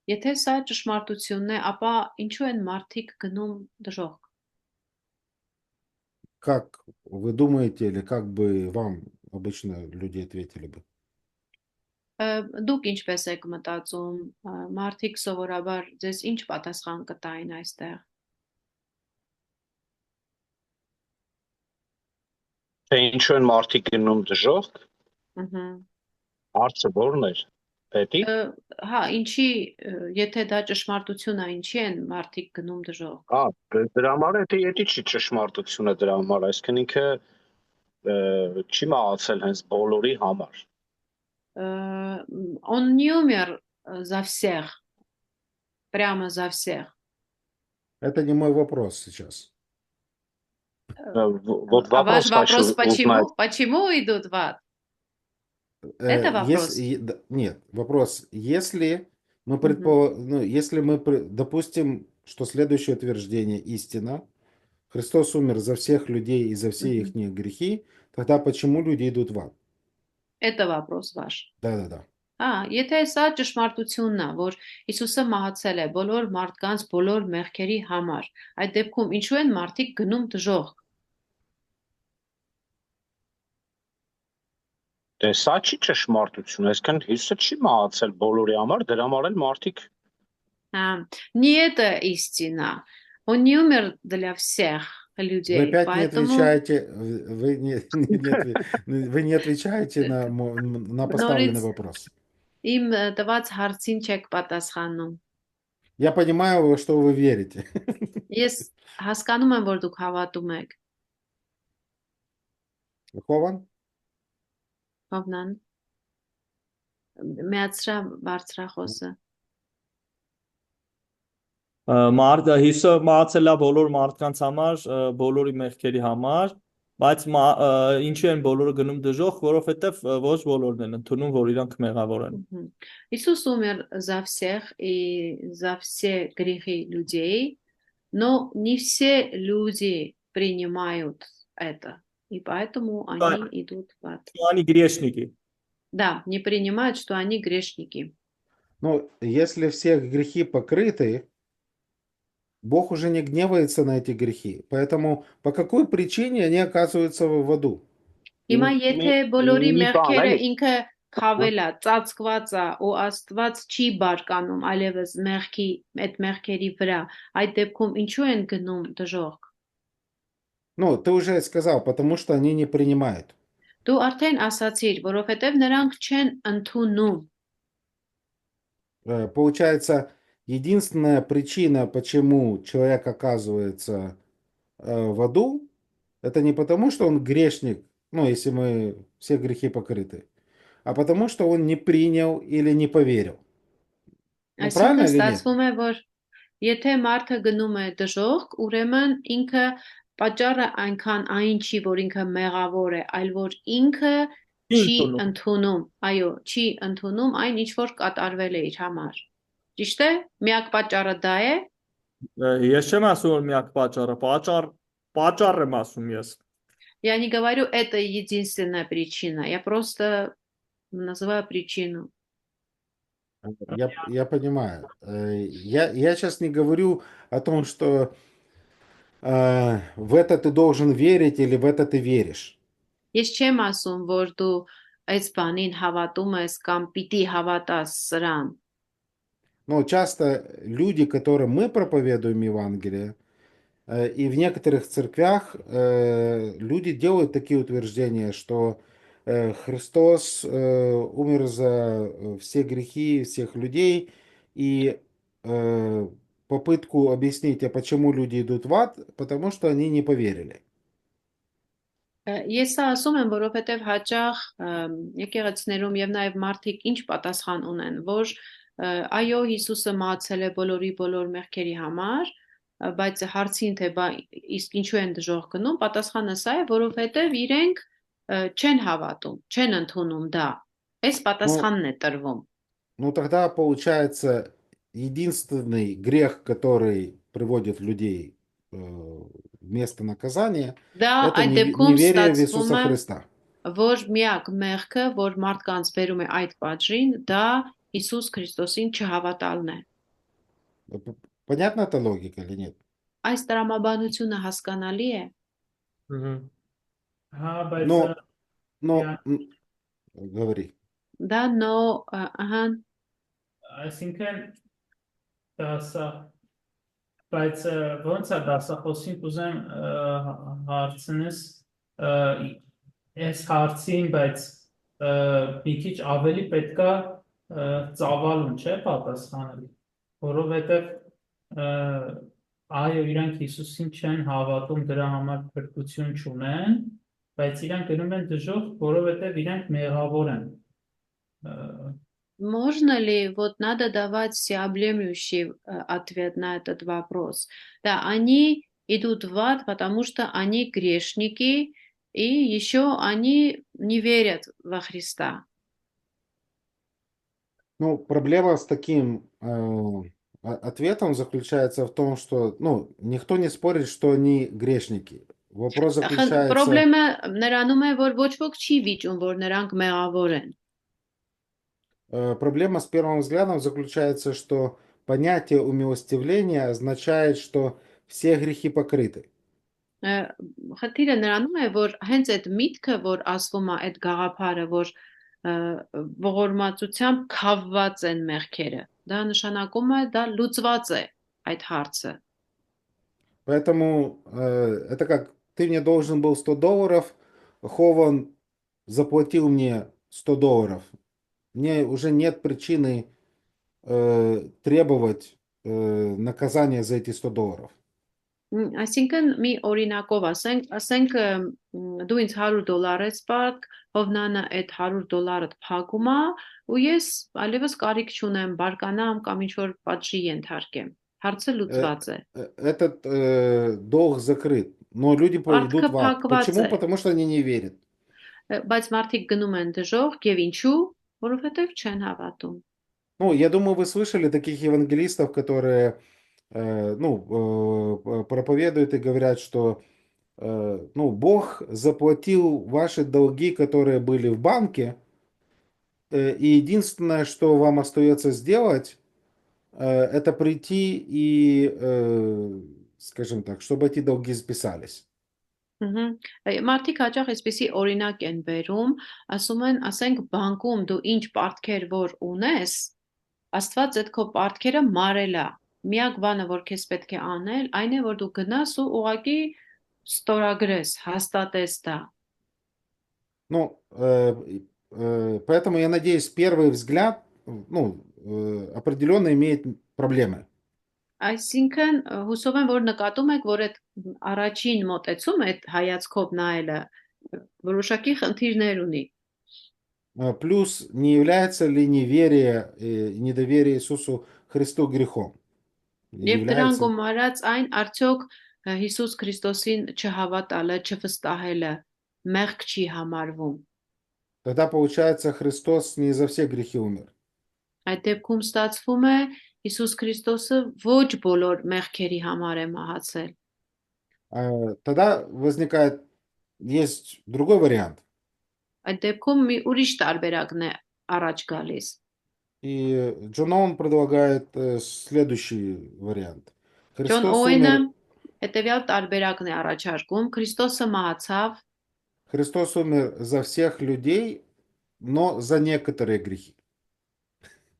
Եթե սա ճշմարտությունն է, ապա ինչու են մարդիկ գնում դժոխք։ Как вы думаете, или как бы вам обычно люди ответили бы? Դուք ինչպես եք մտածում, մարդիկ սովորաբար ձեզ ինչ պատասխան կտային այստեղ։ Թե ինչու են մարդիկ գնում դժոխք, Ահա։ հարցը ո՞րն էր։ Պետք Հա, ինչի, եթե դա ճշմարտություն է, ինչի են մարդիկ գնում դժոխք։ դրա համար է, թե եթե չի ճշմարտությունը դրա համար, այսինքն ինքը չի մահացել հենց բոլորի համար։ Он не умер за всех, прямо за всех. Это не мой вопрос сейчас. Вот А ваш вопрос, узнать. почему идут в ад? Это вопрос? Нет, вопрос. Если мы допустим, что следующее утверждение истина, Христос умер за всех людей и за все их грехи, тогда почему люди идут в ад? Это вопрос ваш. Да. Եթե սա ճշմարտությունն է, որ Հիսուսը մահացել է բոլոր մարդկանց բոլոր մեղքերի համար, այդ դեպքում ինչու են մարդիկ գնում դժոխք։ Դե սա չի ճշմարտություն, այսինքն Հիսուսը չի մահացել բոլորի համար, դրա համար էլ մարդիկ Не это истина. Он не умер для всех людей. Вы опять не отвечаете, вы не отвечаете на поставленный вопрос. Им տված հարցին չեք պատասխանում։ Я понимаю, во что вы верите. Ես հասկանում եմ, որ դուք հավատում եք։ Հովան? Հովնան։ Մեծրա բարձրախոսը։ Հիսուսը մահացել է բոլոր մարդկանց համար, բոլորի մեղքերի համար, բայց ինչու են բոլորը գնում դժոխք, որովհետև ոչ բոլորն են ընդունում, որ իրանք մեղավոր են։ Иисус умер за всех и за все грехи людей, но не все люди принимают это, и поэтому они идут в ад. Они грешники. Да, не принимают, что они грешники. Ну, если все грехи покрыты, Бог уже не гневается на эти грехи. Поэтому по какой причине они оказываются в аду? Հիմա եթե բոլորի մեղքերը ինքը քավել է, ծածկված է ու Աստված չի բարկանում այլևս այդ մեղքերի վրա, այդ դեպքում ինչու են գնում դժոխք։ Ну, ты уже сказал, потому что они не принимают. Դու արդեն ասացիր, որովհետև նրանք չեն ընդունում։ Получается, единственная причина, почему человек оказывается в аду, это не потому, что он грешник, ну, если мы все грехи покрыты, а потому, что он не принял или не поверил. Ну, правильно Այսինքն или нет? ստացվում է, որ եթե մարդը գնում է դժոխք, ուրեմն ինքը պատճառը այն չի, որ ինքը մեղավոր է, այլ որ ինքը չի ընդունում, այո, չի ընդունում այն, ինչ որ կատարվել է իր համար։ Ճիշտ է։ Միակ պատճառը դա է։ Ես չեմ ասում որ միակ պատճառը, պատճառ եմ ասում ես։ Я не говорю, это единственная причина. Я просто называю причину. Я понимаю. Я сейчас не говорю о том, что в это ты должен верить или в это ты веришь. Ես չեմ ասում, որ դու այս բանին հավատում ես կամ պիտի հավատաս սրան։ Но часто люди, которым мы проповедуем Евангелие, и в некоторых церквях люди делают такие утверждения, что Христос умер за все грехи всех людей, и попытку объяснить, а почему люди идут в ад, потому что они не поверили. Ես սա ասում եմ, որովհետև հաճախ եկեղեցիներում եւ նաեւ մարդիկ ինչ պատասխան ունեն, որ այո, Հիսուսը մահացել է բոլոր մեղքերի համար, բայց հարցին թե իսկ ինչու են դժոխք գնում, պատասխանը սա է, որովհետև իրենք չեն հավատում, չեն ընդունում դա։ Այս պատասխանն է տրվում։ Ну тогда получается единственный грех, который приводит людей вместо наказания, это неверие в Иисуса Христа. Որ միակ մեղքը, որ մարդկանց բերում է այդ պատժին, դա Իսուս Քրիստոսին չհավատալն է։ Понятна эта логика или нет? Այս տրամաբանությունը հասկանալի է։ Հա, բայց но говори. Դա ահա այսինքն դասա բայց ոնց է դասախոսին կուզեմ հարցնես այս հարցին, բայց մի քիչ ավելի պետքա ծավալուն չէ պատասխանել, որովհետև այո իրանք Հիսուսին չեն հավատում, դրա համար փրկություն չունեն, բայց իրանք գնում են դժոխք, որովհետև իրանք մեղավոր են։ Можно ли вот надо давать всеобъемлющий ответ на этот вопрос? Да, они идут в ад, потому что они грешники, и еще они не верят во Христа. Ну, проблема с таким ответом заключается в том, что, никто не спорит, что они грешники. Вопрос заключается... Проблема նրանում է, որ ոչ ոք չի վիճում, որ նրանք մեղավոր են. Проблема с первым взглядом заключается, что понятие умилостивления означает, что все грехи покрыты. Խնդիրը նրանում է, որ հենց այդ միտքը, որ ասվում է այդ գաղափարը, որ ողորմածությամբ քավված են մեղքերը, դա նշանակում է, դա լուծված է այդ հարցը. Поэтому это как ты мне должен был $100, Хован заплатил мне $100. Мне уже нет причины требовать наказания за эти $100. Այսինքն մի օրինակով ասենք դու ինձ $100 ես պարտք, Հովնանը այդ $100 փակում է, ու ես այլևս կարիք չունեմ բարկանամ կամ ինչ որ պատժի ենթարկեմ։ Հարցը լուծված է։ Этот долг закрыт, но люди идут в ад. Почему? Потому что они не верят. Բայց մարդիկ гնում են դժոխք եւ ինչու? Որովհետեւ չեն հավատում. Ну, я думаю, вы слышали таких евангелистов, которые проповедуют и говорят, что Бог заплатил ваши долги, которые были в банке, и единственное, что вам остается сделать, это прийти и, скажем так, чтобы эти долги списались. Մարդիկ հաճախ այսպիսի օրինակ են բերում, ասում են, ասենք բանկում դու ինչ պարտքեր որ ունես, Աստված այդ քո պարտքերը մարել է։ Միակ բանը, որ քեզ պետք է անել, այն է, որ դու գնաս ու ուղղակի ստորագրես, հաստատես դա։ Ну, поэтому я надеюсь, первый взгляд, определенно имеет проблемы. Այսինքն հուսով եմ, որ նկատում եք, որ այդ առաջին մոտեցումը, այդ հայացքով նայելը որոշակի խնդիրներ ունի։ Плюс, не является ли неверие и недоверие Иисусу Христу грехом? Եվ դրան գումարած այն արդյոք Հիսուս Քրիստոսին չհավատալը, չվստահելը մեղք չի համարվում։ Тогда получается, Христос не за все грехи умер. Այդ դեպքում ստացվում է Հիսուս Քրիստոսը ոչ բոլոր մեղքերի համար է մահացել։ Тогда возникает, есть другой вариант. Այդ դեպքում մի ուրիշ տարբերակն է առաջ գալիս։ И Джон Оуэн предлагает следующий вариант. Ջոն Օուենը հետևյալ տարբերակն է առաջարկում. Քրիստոսը մահացավ, Христос умер за всех людей, но за некоторые грехи.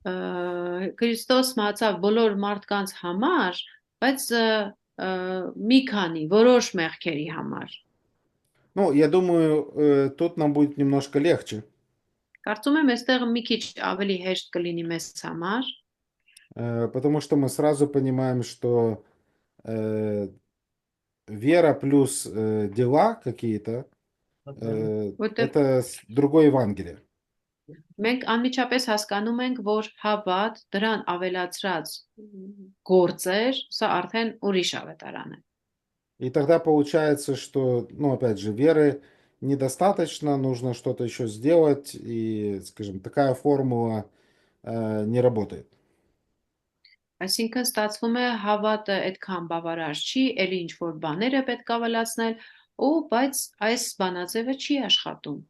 Քրիստոս մահացավ բոլոր մարդկանց համար, բայց մի քանի որոշ մեղքերի համար։ Ну, я думаю, тут нам будет немножко легче. Կարծում եմ, այստեղ մի քիչ ավելի հեշտ կլինի մեզ համար, потому что мы сразу понимаем, что вера плюс дела какие-то это другое Евангелие. Մենք անմիջապես հասկանում ենք, որ հավատ, դրան ավելացրած գործեր, սա արդեն ուրիշ ավետարան է։ И тогда получается, что, опять же, веры недостаточно, нужно что-то еще сделать, и, скажем, такая формула не работает. Այսինքն ստացվում է հավատը այդքան բավարար չի, ելի ինչ որ բաներ է պետք ավելացնել, բայց այս բանաձևը չի աշխատում։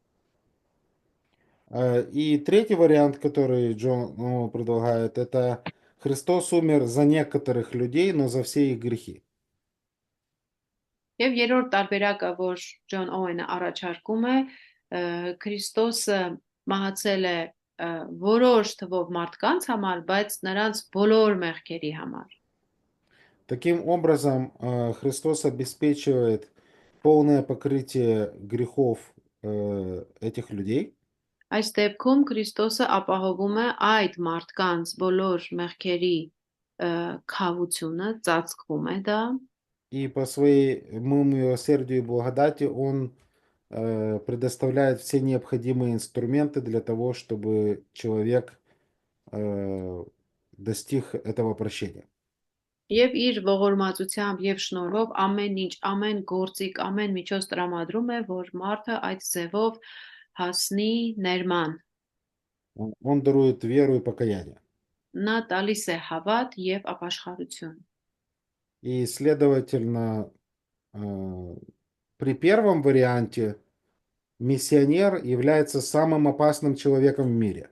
И третий вариант, который Джон предлагает, это Христос умер за некоторых людей, но за все их грехи. Եվ երրորդ տարբերակը, որ Ջոն Օուենը առաջարկում է, Քրիստոսը մահացել է որոշ թվով մարդկանց համար, բայց նրանց բոլոր մեղքերի համար։ Таким образом, Христос обеспечивает полное покрытие грехов этих людей. Այս դեպքում Քրիստոսը ապահովում է այդ մարդկանց բոլոր մեղքերի քավությունը, ծածկվում է դա։ И по своему милосердию и благодати Он предоставляет все необходимые инструменты для того, чтобы человек достиг этого прощения. Եվ իր ողորմածությամբ եւ շնորհով ամեն ինչ, ամեն գործիք, ամեն միջոց տրամադրում է, որ մարդը այդ ձևով հասնի ներման։ Он дарует веру и покаяние. Նա տալիս է հավատ եւ ապաշխարություն։ И, следовательно, при первом варианте миссионер является самым опасным человеком в мире.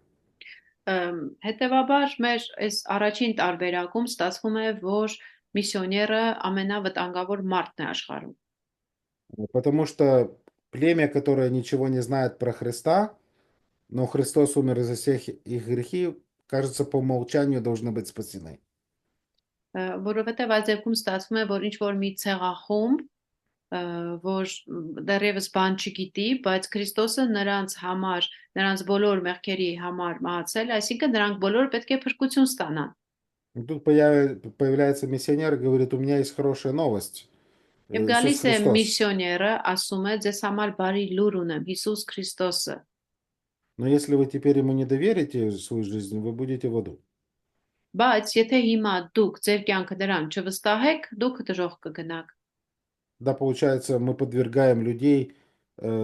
Հետևաբար մեր այս առաջին տարբերակում ստացվում է, որ միսիոները ամենավտանգավոր մարդն է աշխարհում։ Потому что племя, которое ничего не знает про Христа, но Христос умер за всех их грехи, кажется, по умолчанию должны быть спасены. Որովհետև այս դեպքում ստացվում է, որ ինչ որ մի ցեղախումբ, որ դեռևս բան չգիտի, բայց Քրիստոսը նրանց համար, նրանց բոլոր մեղքերի համար մահացել, այսինքն նրանք բոլորը պետք է փրկություն ստանան։ Тут появляется миссионер и говорит, у меня есть хорошая новость. Եվ գալիս է միսիոները, ասում է, ձեզ համար բարի լուր ունեմ, Հիսուս Քրիստոսը։ Но если вы теперь ему не доверите свою жизнь, вы будете в аду. Բայց եթե հիմա դուք ձեր կյանքը դրան չվստահեք, դուք դժոխք կգնաք։ Да, получается, мы подвергаем людей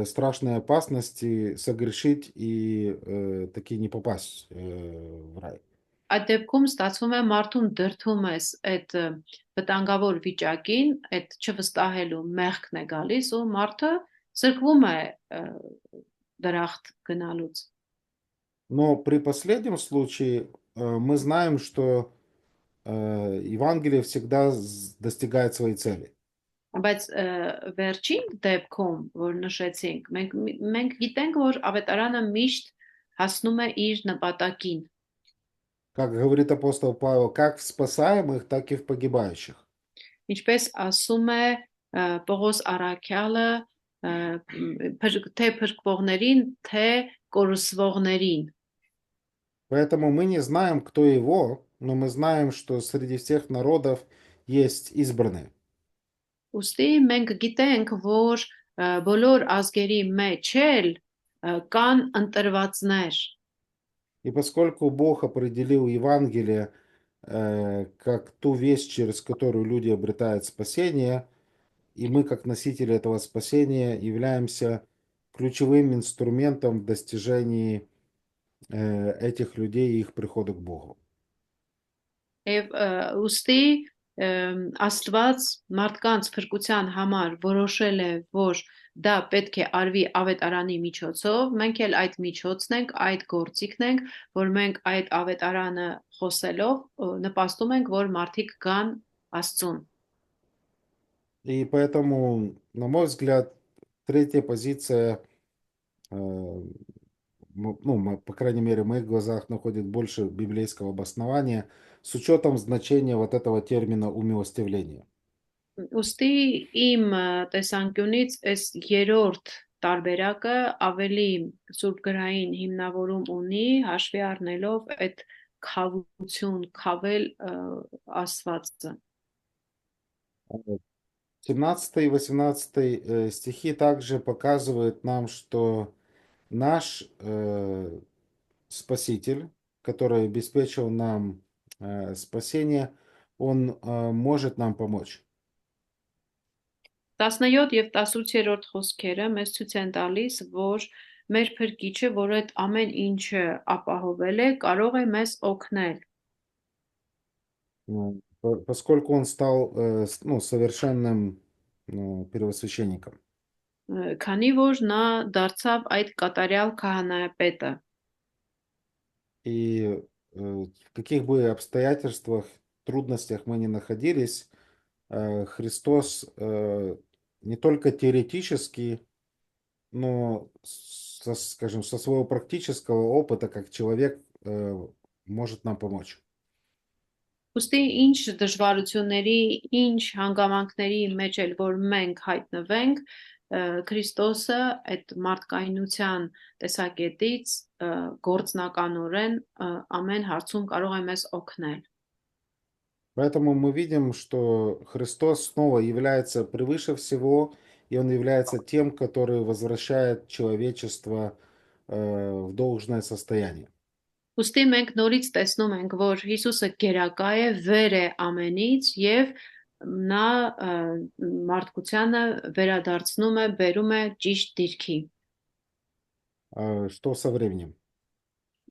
страшной опасности согрешить и таки не попасть в рай. Այդ դեպքում ստացվում է մարդուն դրդում ես այդ վտանգավոր վիճակին, այդ չվստահելու մեղքն է գալիս ու մարդը սրկվում է դրախտ գնալուց։ Но при последнем случае мы знаем, что Евангелие всегда достигает своей цели. Բայց վերջին դեպքում, որ նշեցինք, մենք գիտենք, որ ավետարանը միշտ հասնում է իր նպատակին։ Как говорит апостол Павел, как в спасаемых, так и в погибающих. Ինչպես ասում է Պողոս Առաքյալը, թե փրկվողներին, թե կորսվողներին։ Поэтому мы не знаем, кто его, но мы знаем, что среди всех народов есть избранные. Ուստի մենք գիտենք, որ բոլոր ազգերի մեջ էլ կան ընտրվածներ։ И поскольку Бог определил Евангелие как ту весть, через которую люди обретают спасение, и мы, как носители этого спасения, являемся ключевым инструментом в достижении этих людей и их прихода к Богу. Եվ ուստի Աստված մարդկանց փրկության համար որոշել է, որ դա պետք է արվի ավետարանի միջոցով, մենք էլ այդ միջոցն ենք, այդ գործիքն ենք, որ մենք այդ ավետարանը խոսելով նպաստում ենք, որ մարդիկ գան Աստծուն։ И поэтому, на мой взгляд, третья позиция, по крайней мере, в моих глазах находит больше библейского обоснования с учетом значения вот этого термина умилостивления. Ուստի իմ տեսանկյունից այս երրորդ տարբերակը ավելի սուրբգրային հիմնավորում ունի, հաշվի առնելով այդ քավություն, քավել Աստվածը։ 17 и 18 стихи также показывают нам, что наш Спаситель, который обеспечил нам спасение, он может нам помочь. 17 եւ 18-րդ խոսքերը մեզ ցույց են տալիս, որ մեր Փրկիչը, որ այդ ամեն ինչը ապահովել է, կարող է մեզ օգնել։ Поскольку он стал совершенным первосвященником. Քանի որ նա դարձավ այդ կատարյալ քահանայապետը։ И в каких бы обстоятельствах, трудностях мы ни находились, Христос не только теоретически, но, скажем, со своего практического опыта, как человек, может нам помочь. Ուստի ինչ դժվարությունների, ինչ հանգամանքների մեջ էլ որ մենք հայտնվենք, Քրիստոսը այդ մարդկայնության տեսակետից գործնականորեն ամեն հարցում կարող է մեզ օգնել։ Поэтому мы видим, что Христос снова является превыше всего, и Он является тем, который возвращает человечество в должное состояние. Ուստի մենք նորից տեսնում ենք, որ Հիսուսը գերակա է, վեր է ամենից եւ նա մարդկությանը վերադարձնում է, բերում է ճիշտ դիրքի։ Что со временем?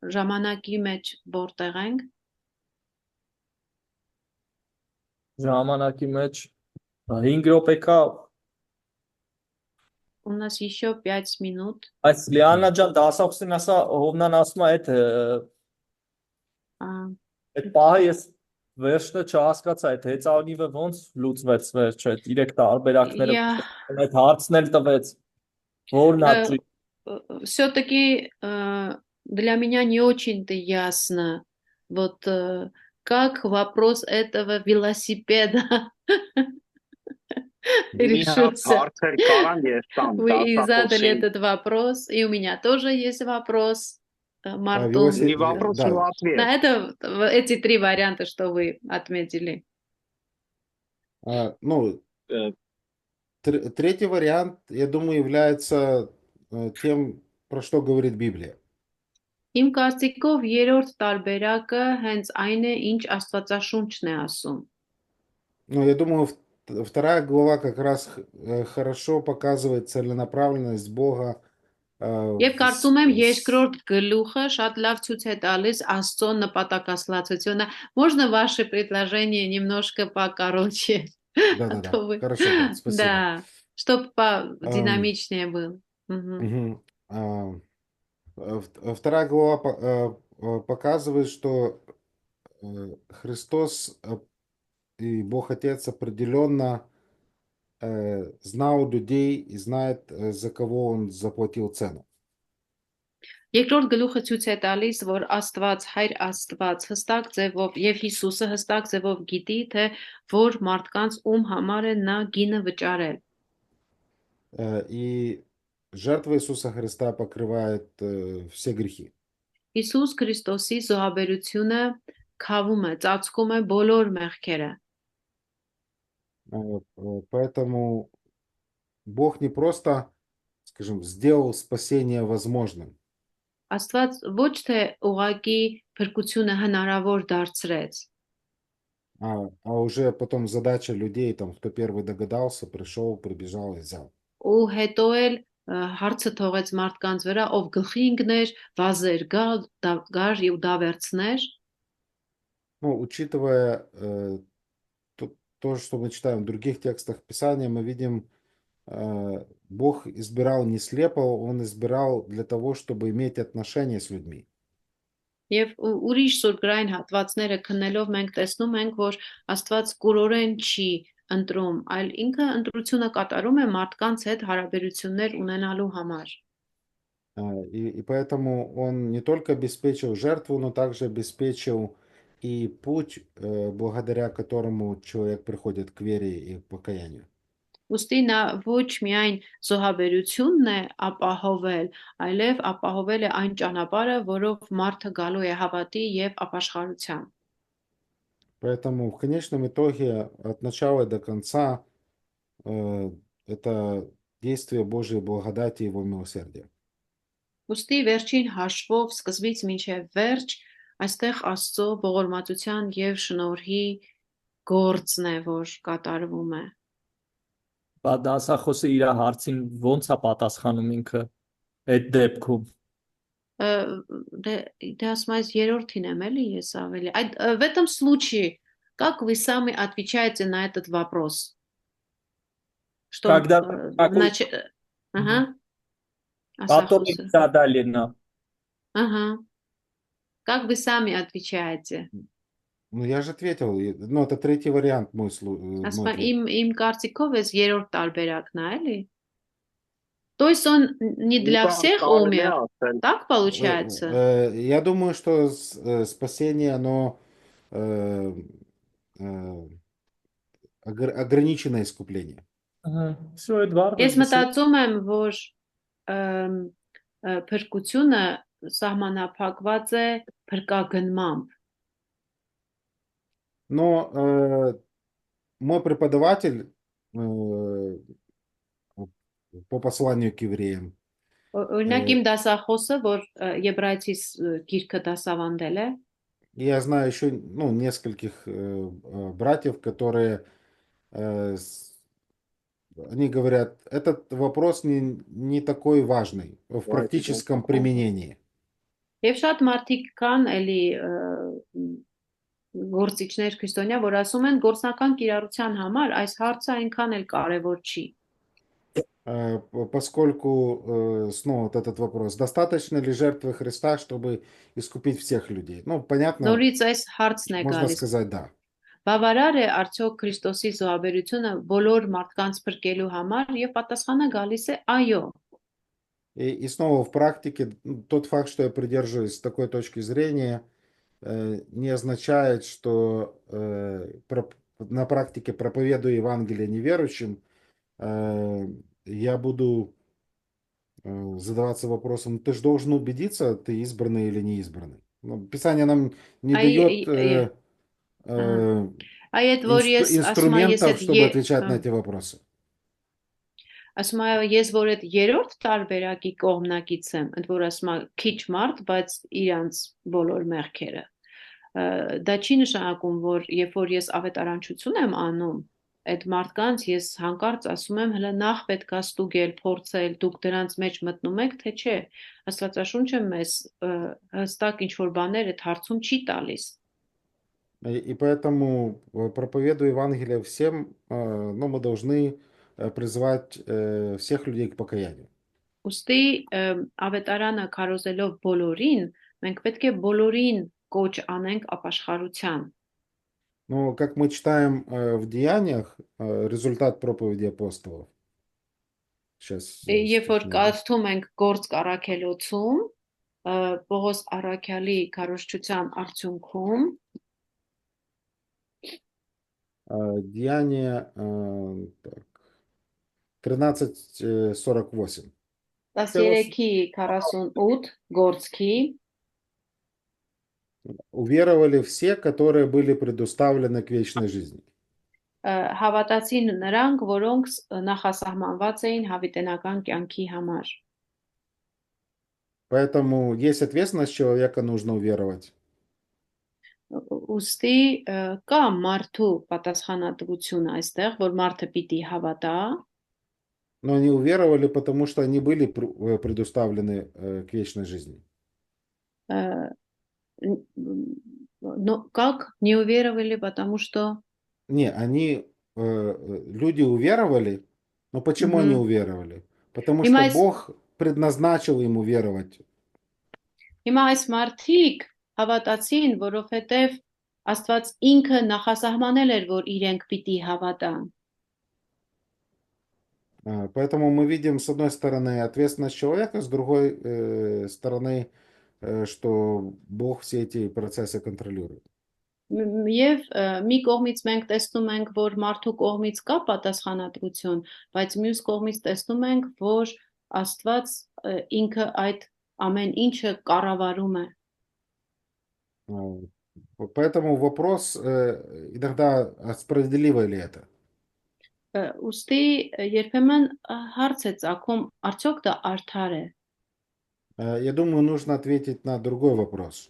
Ժամանակի մեջ որտեղ ենք։ Ժամանակի մեջ 5 րոպե կա, У нас еще 5 минут. բայց Լիանա ջան, դասախոսին ասա, Հովնան ասում է այդ պահը ես վերջը չհասկացա, այդ հեծանիվը ոնց լուծվեց վերջը, այդ 3 տարբերակները, այդ հարցն էլ տվեց, որն է։ Все-таки для меня не очень-то ясно, вот как вопрос этого велосипеда решился. Вы задали этот вопрос, и у меня тоже есть вопрос, Мартун. Не вопрос, но ответ. На это эти 3 варианта, что вы отметили. Третий вариант, я думаю, является тем, про что говорит Библия. Իմ կարծիքով երրորդ տարբերակը հենց այն է, ինչ Աստվածաշունչն է ասում։ Я думаю, вторая глава как раз хорошо показывает целенаправленность Бога. Եվ կարծում եմ երկրորդ гluխը շատ լավ ցույց է տալիս Աստծո նպատակասլացությունը. Можно ваше предложение немножко покороче? Да. Хорошо, спасибо. Да, чтобы подинамичнее было. Вторая глава показывает, что Христос и Бог Отец определенно знал людей и знает, за кого он заплатил цену. Երկրորդ գլուխը ցույց է տալիս, որ Աստված, Հայր Աստված հստակ ձևով եւ Հիսուսը հստակ ձևով գիտի, թե որ մարդկանց ում համար է նա գինը վճարել։ И жертва Иисуса Христа покрывает все грехи. Հիսուս Քրիստոսի զոհաբերությունը քավում է, ծածկում է բոլոր մեղքերը։ Поэтому Бог не просто, скажем, сделал спасение возможным, Աստված ոչ թե ուղակի փրկությունը հնարավոր դարձրեց, а уже потом задача людей, там, кто первый догадался, пришел, прибежал и взял. ու հետո էլ հարցը թողեց մարդկանց վրա, ով գլխի ընկներ, վազեր գար եւ դա վերցներ։ Ну, учитывая то, что мы читаем в других текстах Писания, мы видим, Бог избирал не слепо, Он избирал для того, чтобы иметь отношения с людьми. Եվ ուրիշ սուրբգրային հատվածները քննելով մենք տեսնում ենք, որ Աստված կուրորեն չի ընտրում, այլ ինքը ընտրությունը կատարում է մարդկանց հետ հարաբերություններ ունենալու համար։ И поэтому Он не только обеспечил жертву, но также обеспечил и путь, благодаря которому человек приходит к вере и к покаянию. Ուստի նա ոչ միայն զոհաբերությունն է ապահովել, այլև ապահովել է այն ճանապարհը, որով մարդը գալու է հավատի եւ ապաշխարության։ Поэтому в конечном итоге от начала до конца это действие Божьей благодати и Его милосердия. Ուստի վերջին հաշվով սկզբից մինչև վերջ այստեղ Աստծո ողորմածության եւ շնորհի գործն է, որ կատարվում է։ Բա դասախոսը իր հարցին ո՞նց է պատասխանում ինքը այդ դեպքում։ Դե ասում ես երրորդին եմ էլի ես ավելի։ В этом случае как вы сами отвечаете на этот вопрос? Что Ага. Который задали нам. Ага. Как вы сами отвечаете? Ну, я же ответил. Ну, это третий вариант мой Ասում ответ. Իմ կարծիքով էս երրորդ տարբերակն է, էլի։ То есть он не для всех умер. Так получается? Я думаю, что спасение, оно ограниченное искупление. Всё это варто. Ես մտածում եմ, որ փրկությունը սահմանափակված է փրկագնմամբ։ Но мой преподаватель по посланию к евреям, Օրինակ իմ դասախոսը, որ Եբրայեցիս գիրքը դասավանդել է, я знаю еще нескольких братьев, которые они говорят, этот вопрос не такой важный в практическом применении. Եվ շատ մարդիկ կան էլի գործիչներ քրիստոնյա, որ ասում են գործնական կիրառության համար այս հարցը այնքան էլ կարևոր չի։ Поскольку снова вот этот вопрос, достаточно ли жертвы Христа, чтобы искупить всех людей? Ну, понятно, Նորից այս հարցն է можно գալիս։ сказать да. Բավարար է արդյոք Քրիստոսի զոհաբերությունը բոլոր մարդկանց փրկելու համար եւ պատասխանը գալիս է այո։ И снова в практике тот факт, что я придерживаюсь такой точки зрения, не означает, что на практике проповедуя Евангелие неверующим, я буду задаваться вопросом, ты же должен убедиться, ты избранный или не избранный. Писание нам не дает инструментов, чтобы отвечать на эти вопросы. Ասում եմ, ես որ այդ երրորդ տարբերակի կողմնակից եմ, ընդ որ ասում եմ քիչ մարդ, բայց իրանց բոլոր մեղքերը։ Դա չի նշանակում, որ երբ որ ես ավետարանչություն եմ անում, այդ մարդկանց ես հանկարծ ասում եմ, հələ նախ պետքա ստուգել, փորձել, դուք դրանց մեջ մտնում եք, թե չէ։ Աստվածաշունչը մեզ հստակ ինչ որ բաներ այդ հարցում չի տալիս։ И поэтому, проповедуя Евангелие всем, мы должны призывать всех людей к покаянию. Ուստի ավետարանը քարոզելով բոլորին, մենք պետք է բոլորին կոչ անենք ապաշխարության։ Но, как мы читаем в Деяниях, результат проповеди апостолов. Сейчас Երբ որ стих найду. կարդում ենք գործ առաքելոցում, Պողոս առաքյալի քարոզչության արդյունքում Деяния так, 13:48. 13:48 գործքի Уверовали все, которые были предуставлены к вечной жизни. հավատացին նրանք, որոնք նախասահմանված էին հավիտենական կյանքի համար։ Поэтому есть ответственность человека, нужно уверовать. Ուստի կա մարդու պատասխանատվություն այստեղ, որ մարդը պիտի հավատա, Но они уверовали, потому что они были предуставлены к вечной жизни. но как не уверовали, потому что Не, они, люди уверовали, но почему они уверовали? Потому Հիմա что այս Бог предназначил им уверовать. հիմա այս մարդիկ հավատացին, որովհետև Աստված ինքը նախասահմանել էր, որ իրենք պիտի հավատան։ Поэтому мы видим, с одной стороны, ответственность человека, с другой стороны, что Бог все эти процессы контролирует. Եվ մի կողմից մենք տեսնում ենք, որ մարդու կողմից կա պատասխանատվություն, բայց մյուս կողմից տեսնում ենք, որ Աստված ինքը այդ ամեն ինչը կառավարում է։ Поэтому вопрос иногда, справедливо ли это? Ուստի երբեմն հարց է ծագում, արդյոք դա արդար է։ Я думаю, нужно ответить на другой вопрос.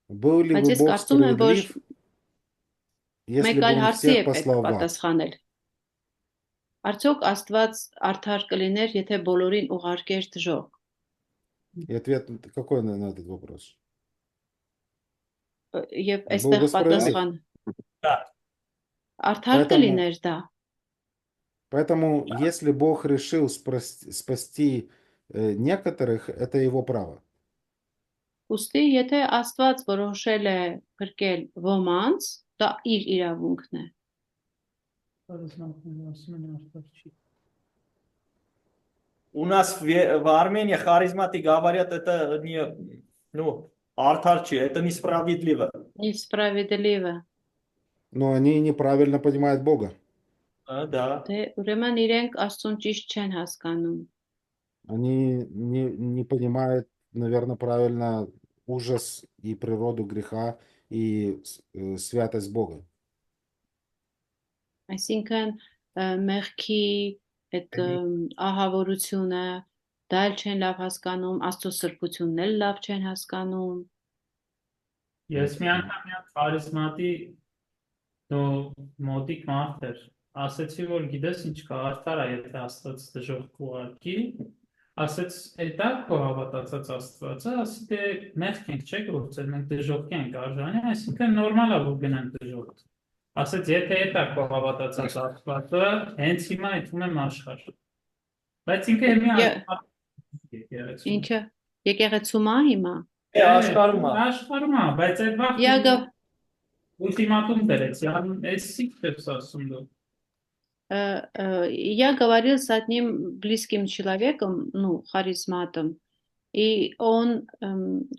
Был ли Բայց бы ես Бог կարծում եմ, որ справедлив, если մեկ бы այլ Он հարցի է всех պետք послал в ад? պատասխանել։ Արդյոք Աստված արդար կլիներ, եթե բոլորին ուղարկեր դժոխք։ И ответ какой на этот вопрос? Եվ Был այստեղ бы справедлив. պատասխան Դա արդար Поэтому- կլիներ դա։ Поэтому, если Бог решил спасти некоторых, это его право. Ուստի եթե Աստված որոշել է փրկել ոմանց, դա իր իրավունքն է։ У нас в Армении харизматы говорят, это не, ну, артарчи, это несправедливо. Несправедливо։ Но они неправильно понимают Бога. Да. Դե ուրեմն իրենք Աստծուն ճիշտ չեն հասկանում։ Они не понимают, наверное, правильно ужас и природу греха и святость Бога. Այսինքն մեղքի այդ ահավորությունը դա էլ չեն լավ հասկանում, Աստծո սրբությունն էլ լավ չեն հասկանում։ Ես մի անգամ մի հատ քարիզմատի մոտիկ մարդ էր, ասեցի, որ գիտես ինչ կա, արդար է, եթե Աստված դժոխք ուղարկի, ասեց, էտա քո հավատացած Աստվածը, ասի դե մեղք ենք չեք գործել, մենք դժոխքի ենք արժանի, այսինքն նորմալ է որ գնանք դժոխք։ Ասեց, եթե էտա քո հավատացած Աստվածը, հենց հիմա այդում եմ աշխարհ։ Բայց ինքը մի Ինչը եկեղեցում է հիմա։ Աշխարհում է։ աշխարհում է, բայց այդ վաղ ультиматум դրեց, այս ինչ ասում դու։ Я говорил с одним близким человеком, ну, харизматом, и он,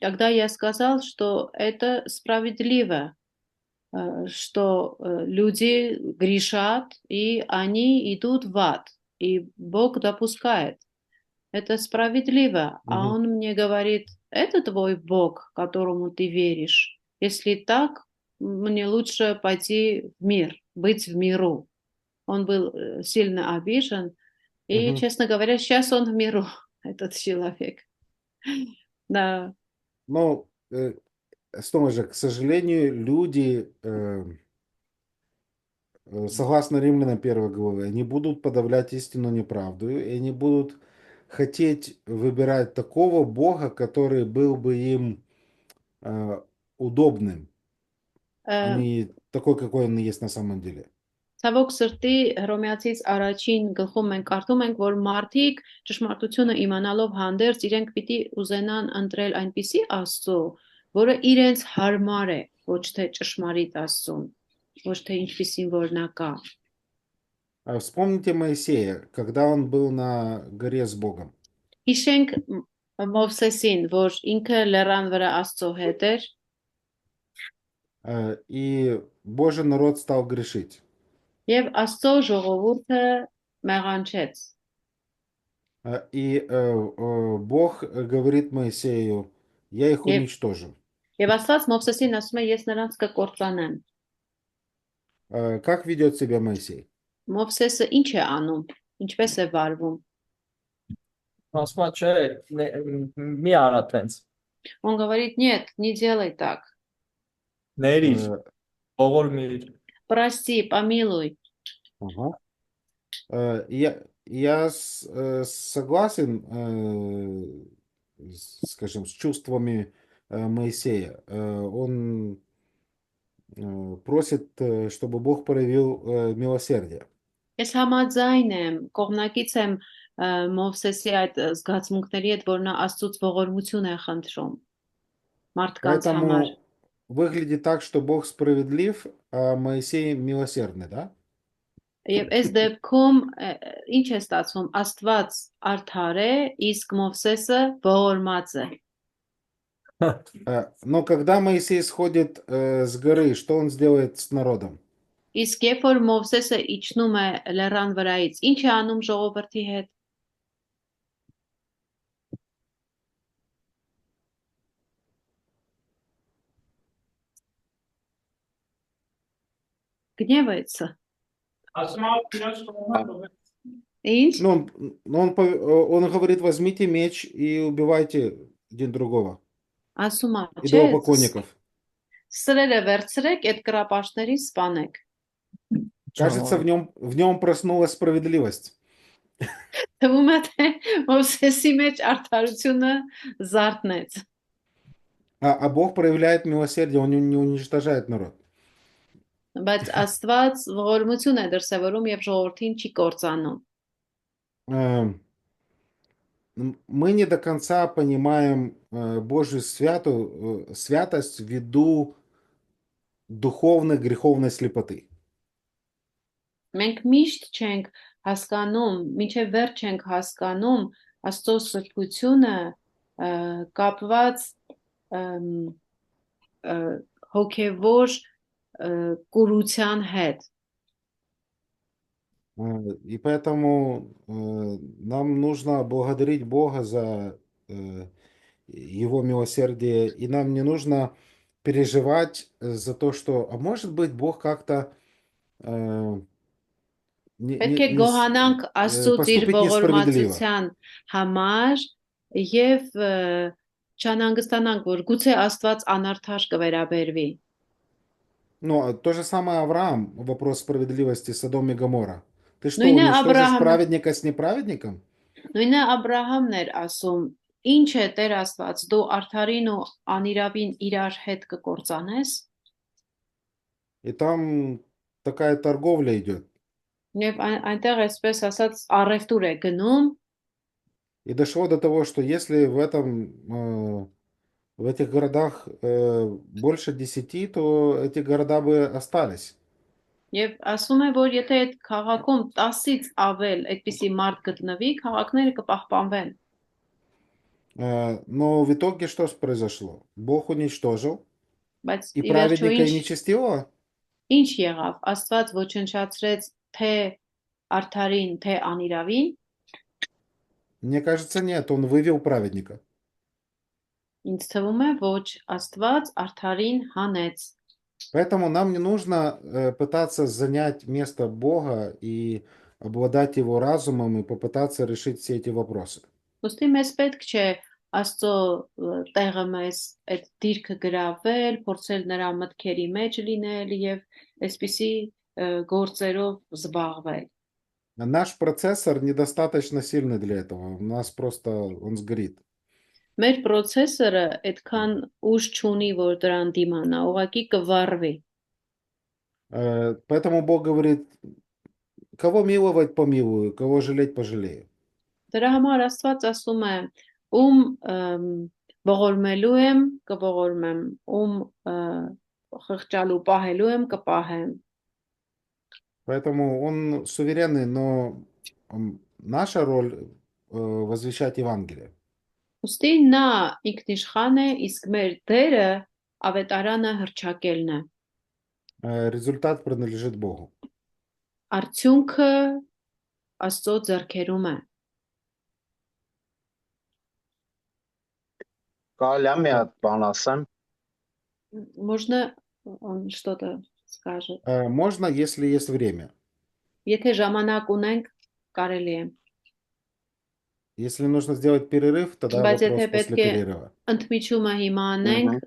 когда я сказал, что это справедливо, что люди грешат, и они идут в ад, и Бог допускает. Это справедливо. А он мне говорит, это твой Бог, которому ты веришь. Если так, мне лучше пойти в мир, быть в миру. Он был сильно обижен. И, честно говоря, сейчас он в миру, этот человек. Да. Ну, с том же, к сожалению, люди, согласно Римлянам 1 главы, они будут подавлять истину неправдою, и они будут хотеть выбирать такого Бога, который был бы им удобным, а не такой, какой он есть на самом деле. Ցավոք սրտի Հռոմեացից առաջին գլխում մենք կարդում ենք, որ մարդիկ ճշմարտությունը իմանալով հանդերձ իրենք պիտի ուզենան ընտրել այնպիսի Աստծո, որը իրենց հարմար է, ոչ թե ճշմարիտ Աստծուն։ ոչ թե ինչպիսին որ նա կա։ Вспомните Моисея, когда он был на горе с Богом. Հիշենք Մովսեսին, որ ինքը լեռան վրա Աստծո հետ էր, И Божий народ стал грешить. եւ Աստծո ժողովուրդը մեղանչեց։ И Бог говорит Моисею, я их Нет. уничтожу. Եվ Աստված Մովսեսին ասում է, ես նրանց կկործանեմ։ Как ведет себя Моисей? Մովսեսը ինչ է անում, ինչպես է վարվում։ Ասում է, չէ, մի արա տենց։ Он говорит, нет, не делай так. Ներիր, ողորմիր։ Прости, помилуй. Ага. Я согласен, скажем, с чувствами Моисея. Он просит, чтобы Бог проявил милосердие. Ես համաձայն եմ, կողմնակից եմ Մովսեսի այդ զգացմունքների հետ, որ նա Աստծուց ողորմություն է խնդրում մարդկանց համար։ Поэтому выглядит так, что Бог справедлив, а Моисей милосердный, да? Եվ այս դեպքում ինչ է ստացվում, Աստված արդար է, իսկ Մովսեսը ողորմած է։ Но когда Моисей сходит с горы, что он сделает с народом? Իսկ երբ որ Մովսեսը իջնում է լեռան վրայից, ինչ է անում ժողովրդի հետ։ Գնևается։ Ասում եմ, իրաց կողմը Ինչ։ Ну, он говорит, возьмите меч и убивайте один другого. Ասում է, չէ, Идолопоклонников. սրերը վերցրեք, այդ կրապաշտներին սպանեք։ Кажется, в нем проснулась справедливость. Թվում է, թե Մովսեսի մեջ արդարությունը զարթնեց։ А Бог проявляет милосердие, он не уничтожает народ. Բայց Աստված ողորմություն է դրսևորում եւ ժողովրդին չի կործանում։ Мы не до конца понимаем Божью святость ввиду духовной греховной слепоты. Մենք միշտ չենք հասկանում, մինչև վերջ չենք հասկանում Աստծո սրբությունը կապված հոգևոր կուրության հետ։ И поэтому нам нужно благодарить Бога за Его милосердие, и нам не нужно переживать за то, что, а может быть, Бог как-то Պետք է գոհանանք Աստծուց իր поступит несправедливо. ողորմածության համար եւ չանհանգստանանք, որ գուցե Աստված անարդար կվերաբերվի։ Ну, то же самое Авраам, вопрос справедливости Содом и Гоморра. Ты что, Ну и на уничтожишь Авраама. праведника с неправедником? Նույնը Աբրահամն էր ասում. Ինչ է Տեր Աստված, դու արդարին ու անիրավին իրար հետ կկործանես։ И там такая торговля идет. Եվ այնտեղ այսպես ասած առևտուր է գնում, И дошло до того, что если в этих городах больше 10, то эти города бы остались. եւ ասում է, որ եթե այդ քաղաքում 10-ից ավել այդպիսի մարդ գտնվի, քաղաքները կպահպանվեն։ Но в итоге что произошло? Бог уничтожил Բայց и ի վերջո праведника, и нечестивого? ինչ եղավ, Աստված ոչնչացրեց թե արդարին, թե անիրավին։ Мне кажется, нет, он вывел праведника. Ինձ թվում է, ոչ, Աստված արդարին հանեց։ Поэтому нам не нужно пытаться занять место Бога и обладать его разумом и попытаться решить все эти вопросы. Ոստի մեզ պետք չէ Աստծո տեղը մեզ այդ դիրքը գրավել, փորձել նրա մտքերի մեջ լինել եւ այսպիսի գործերով զբաղվել։ Наш процессор недостаточно сильный для этого. У нас просто он сгорит. Մեր processor-ը այդքան ուժ չունի, որ դրան դիմանա, ուղղակի կվառվի։ Поэтому Бог говорит, кого миловать помилую, кого жалеть пожалею. Դրա համար Աստված ասում է, ում ողորմելու եմ, կողորմեմ, ում խղճալու պահելու եմ, կպահեմ։ Поэтому он суверенный, но наша роль возвещать Евангелие. Ուստի նա ինքնիշխան է, իսկ մեր դերը ավետարանը հռչակելն է։ Результат принадлежит Богу. Արդյունքը Աստծո ձեռքերում է։ Կարելի է մի հատ բան ասեմ։ Можно он что-то скажет։ Можно, если есть время. Եթե ժամանակ ունենք, կարելի է։ Если нужно сделать перерыв, тогда Բայց вопрос եթե после պետք է перерыва. ընդմիջումը հիմա անենք,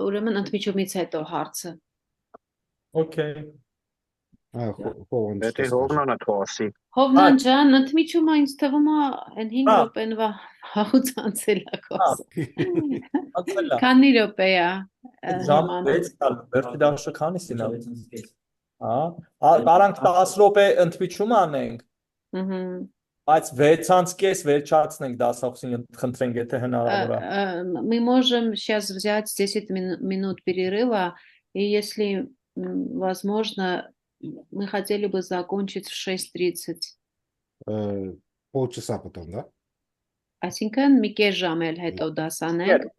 ուրեմն ընդմիջումից հետո հարցը։ Okay. Хован, Եթե что скажет? հողնանը թողասի։ Հովնան ջան, ընդմիջումը ինձ թվում է այն 5 Ա. րոպենվա հաղուց անցել է խոսը։ Անցել է։ Քանի րոպե է Ժամը հիմա։ 6 տալ, վերջի դաշը քանիսին է։ Հա, կարանք 10 րոպե ընդմիջում անենք, բայց 6:30 վերջացնենք դասախոսին խնդրենք, եթե հնարավոր է։ Мы можем сейчас взять 10 минут перерыва, и если возможно, мы хотели бы закончить в 6:30. Полчаса потом, да? Այսինքն մի կես ժամ էլ հետո դասանենք,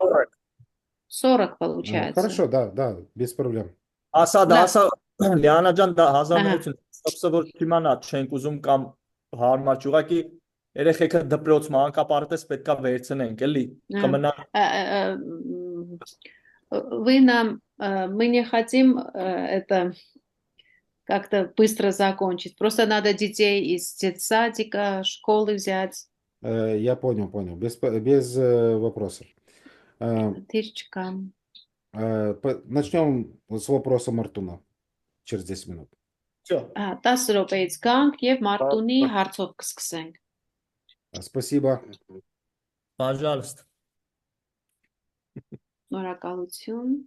40 получается։ Хорошо, да, без проблем. Ասա Լավ։ դասա Լիանա ջան, դա Ահա։ հազարներություն, ստոպսը որ չիմանա, չենք ուզում կամ հարմար ճուղակի երեխեքը դպրոց մանկապարտեզ պետքա վերցնենք, էլի, կմնա Мы не хотим это как-то быстро закончить. Просто надо детей из детсадика, школы взять. Я понял, без вопросов. Тырчка. Начнем с вопроса Мартуна через 10 минут. Всё. 10 րոպեից գանք եւ Մարտունի հարցով կսկսենք։ Спасибо. Пожалуйста. Շնորհակալություն։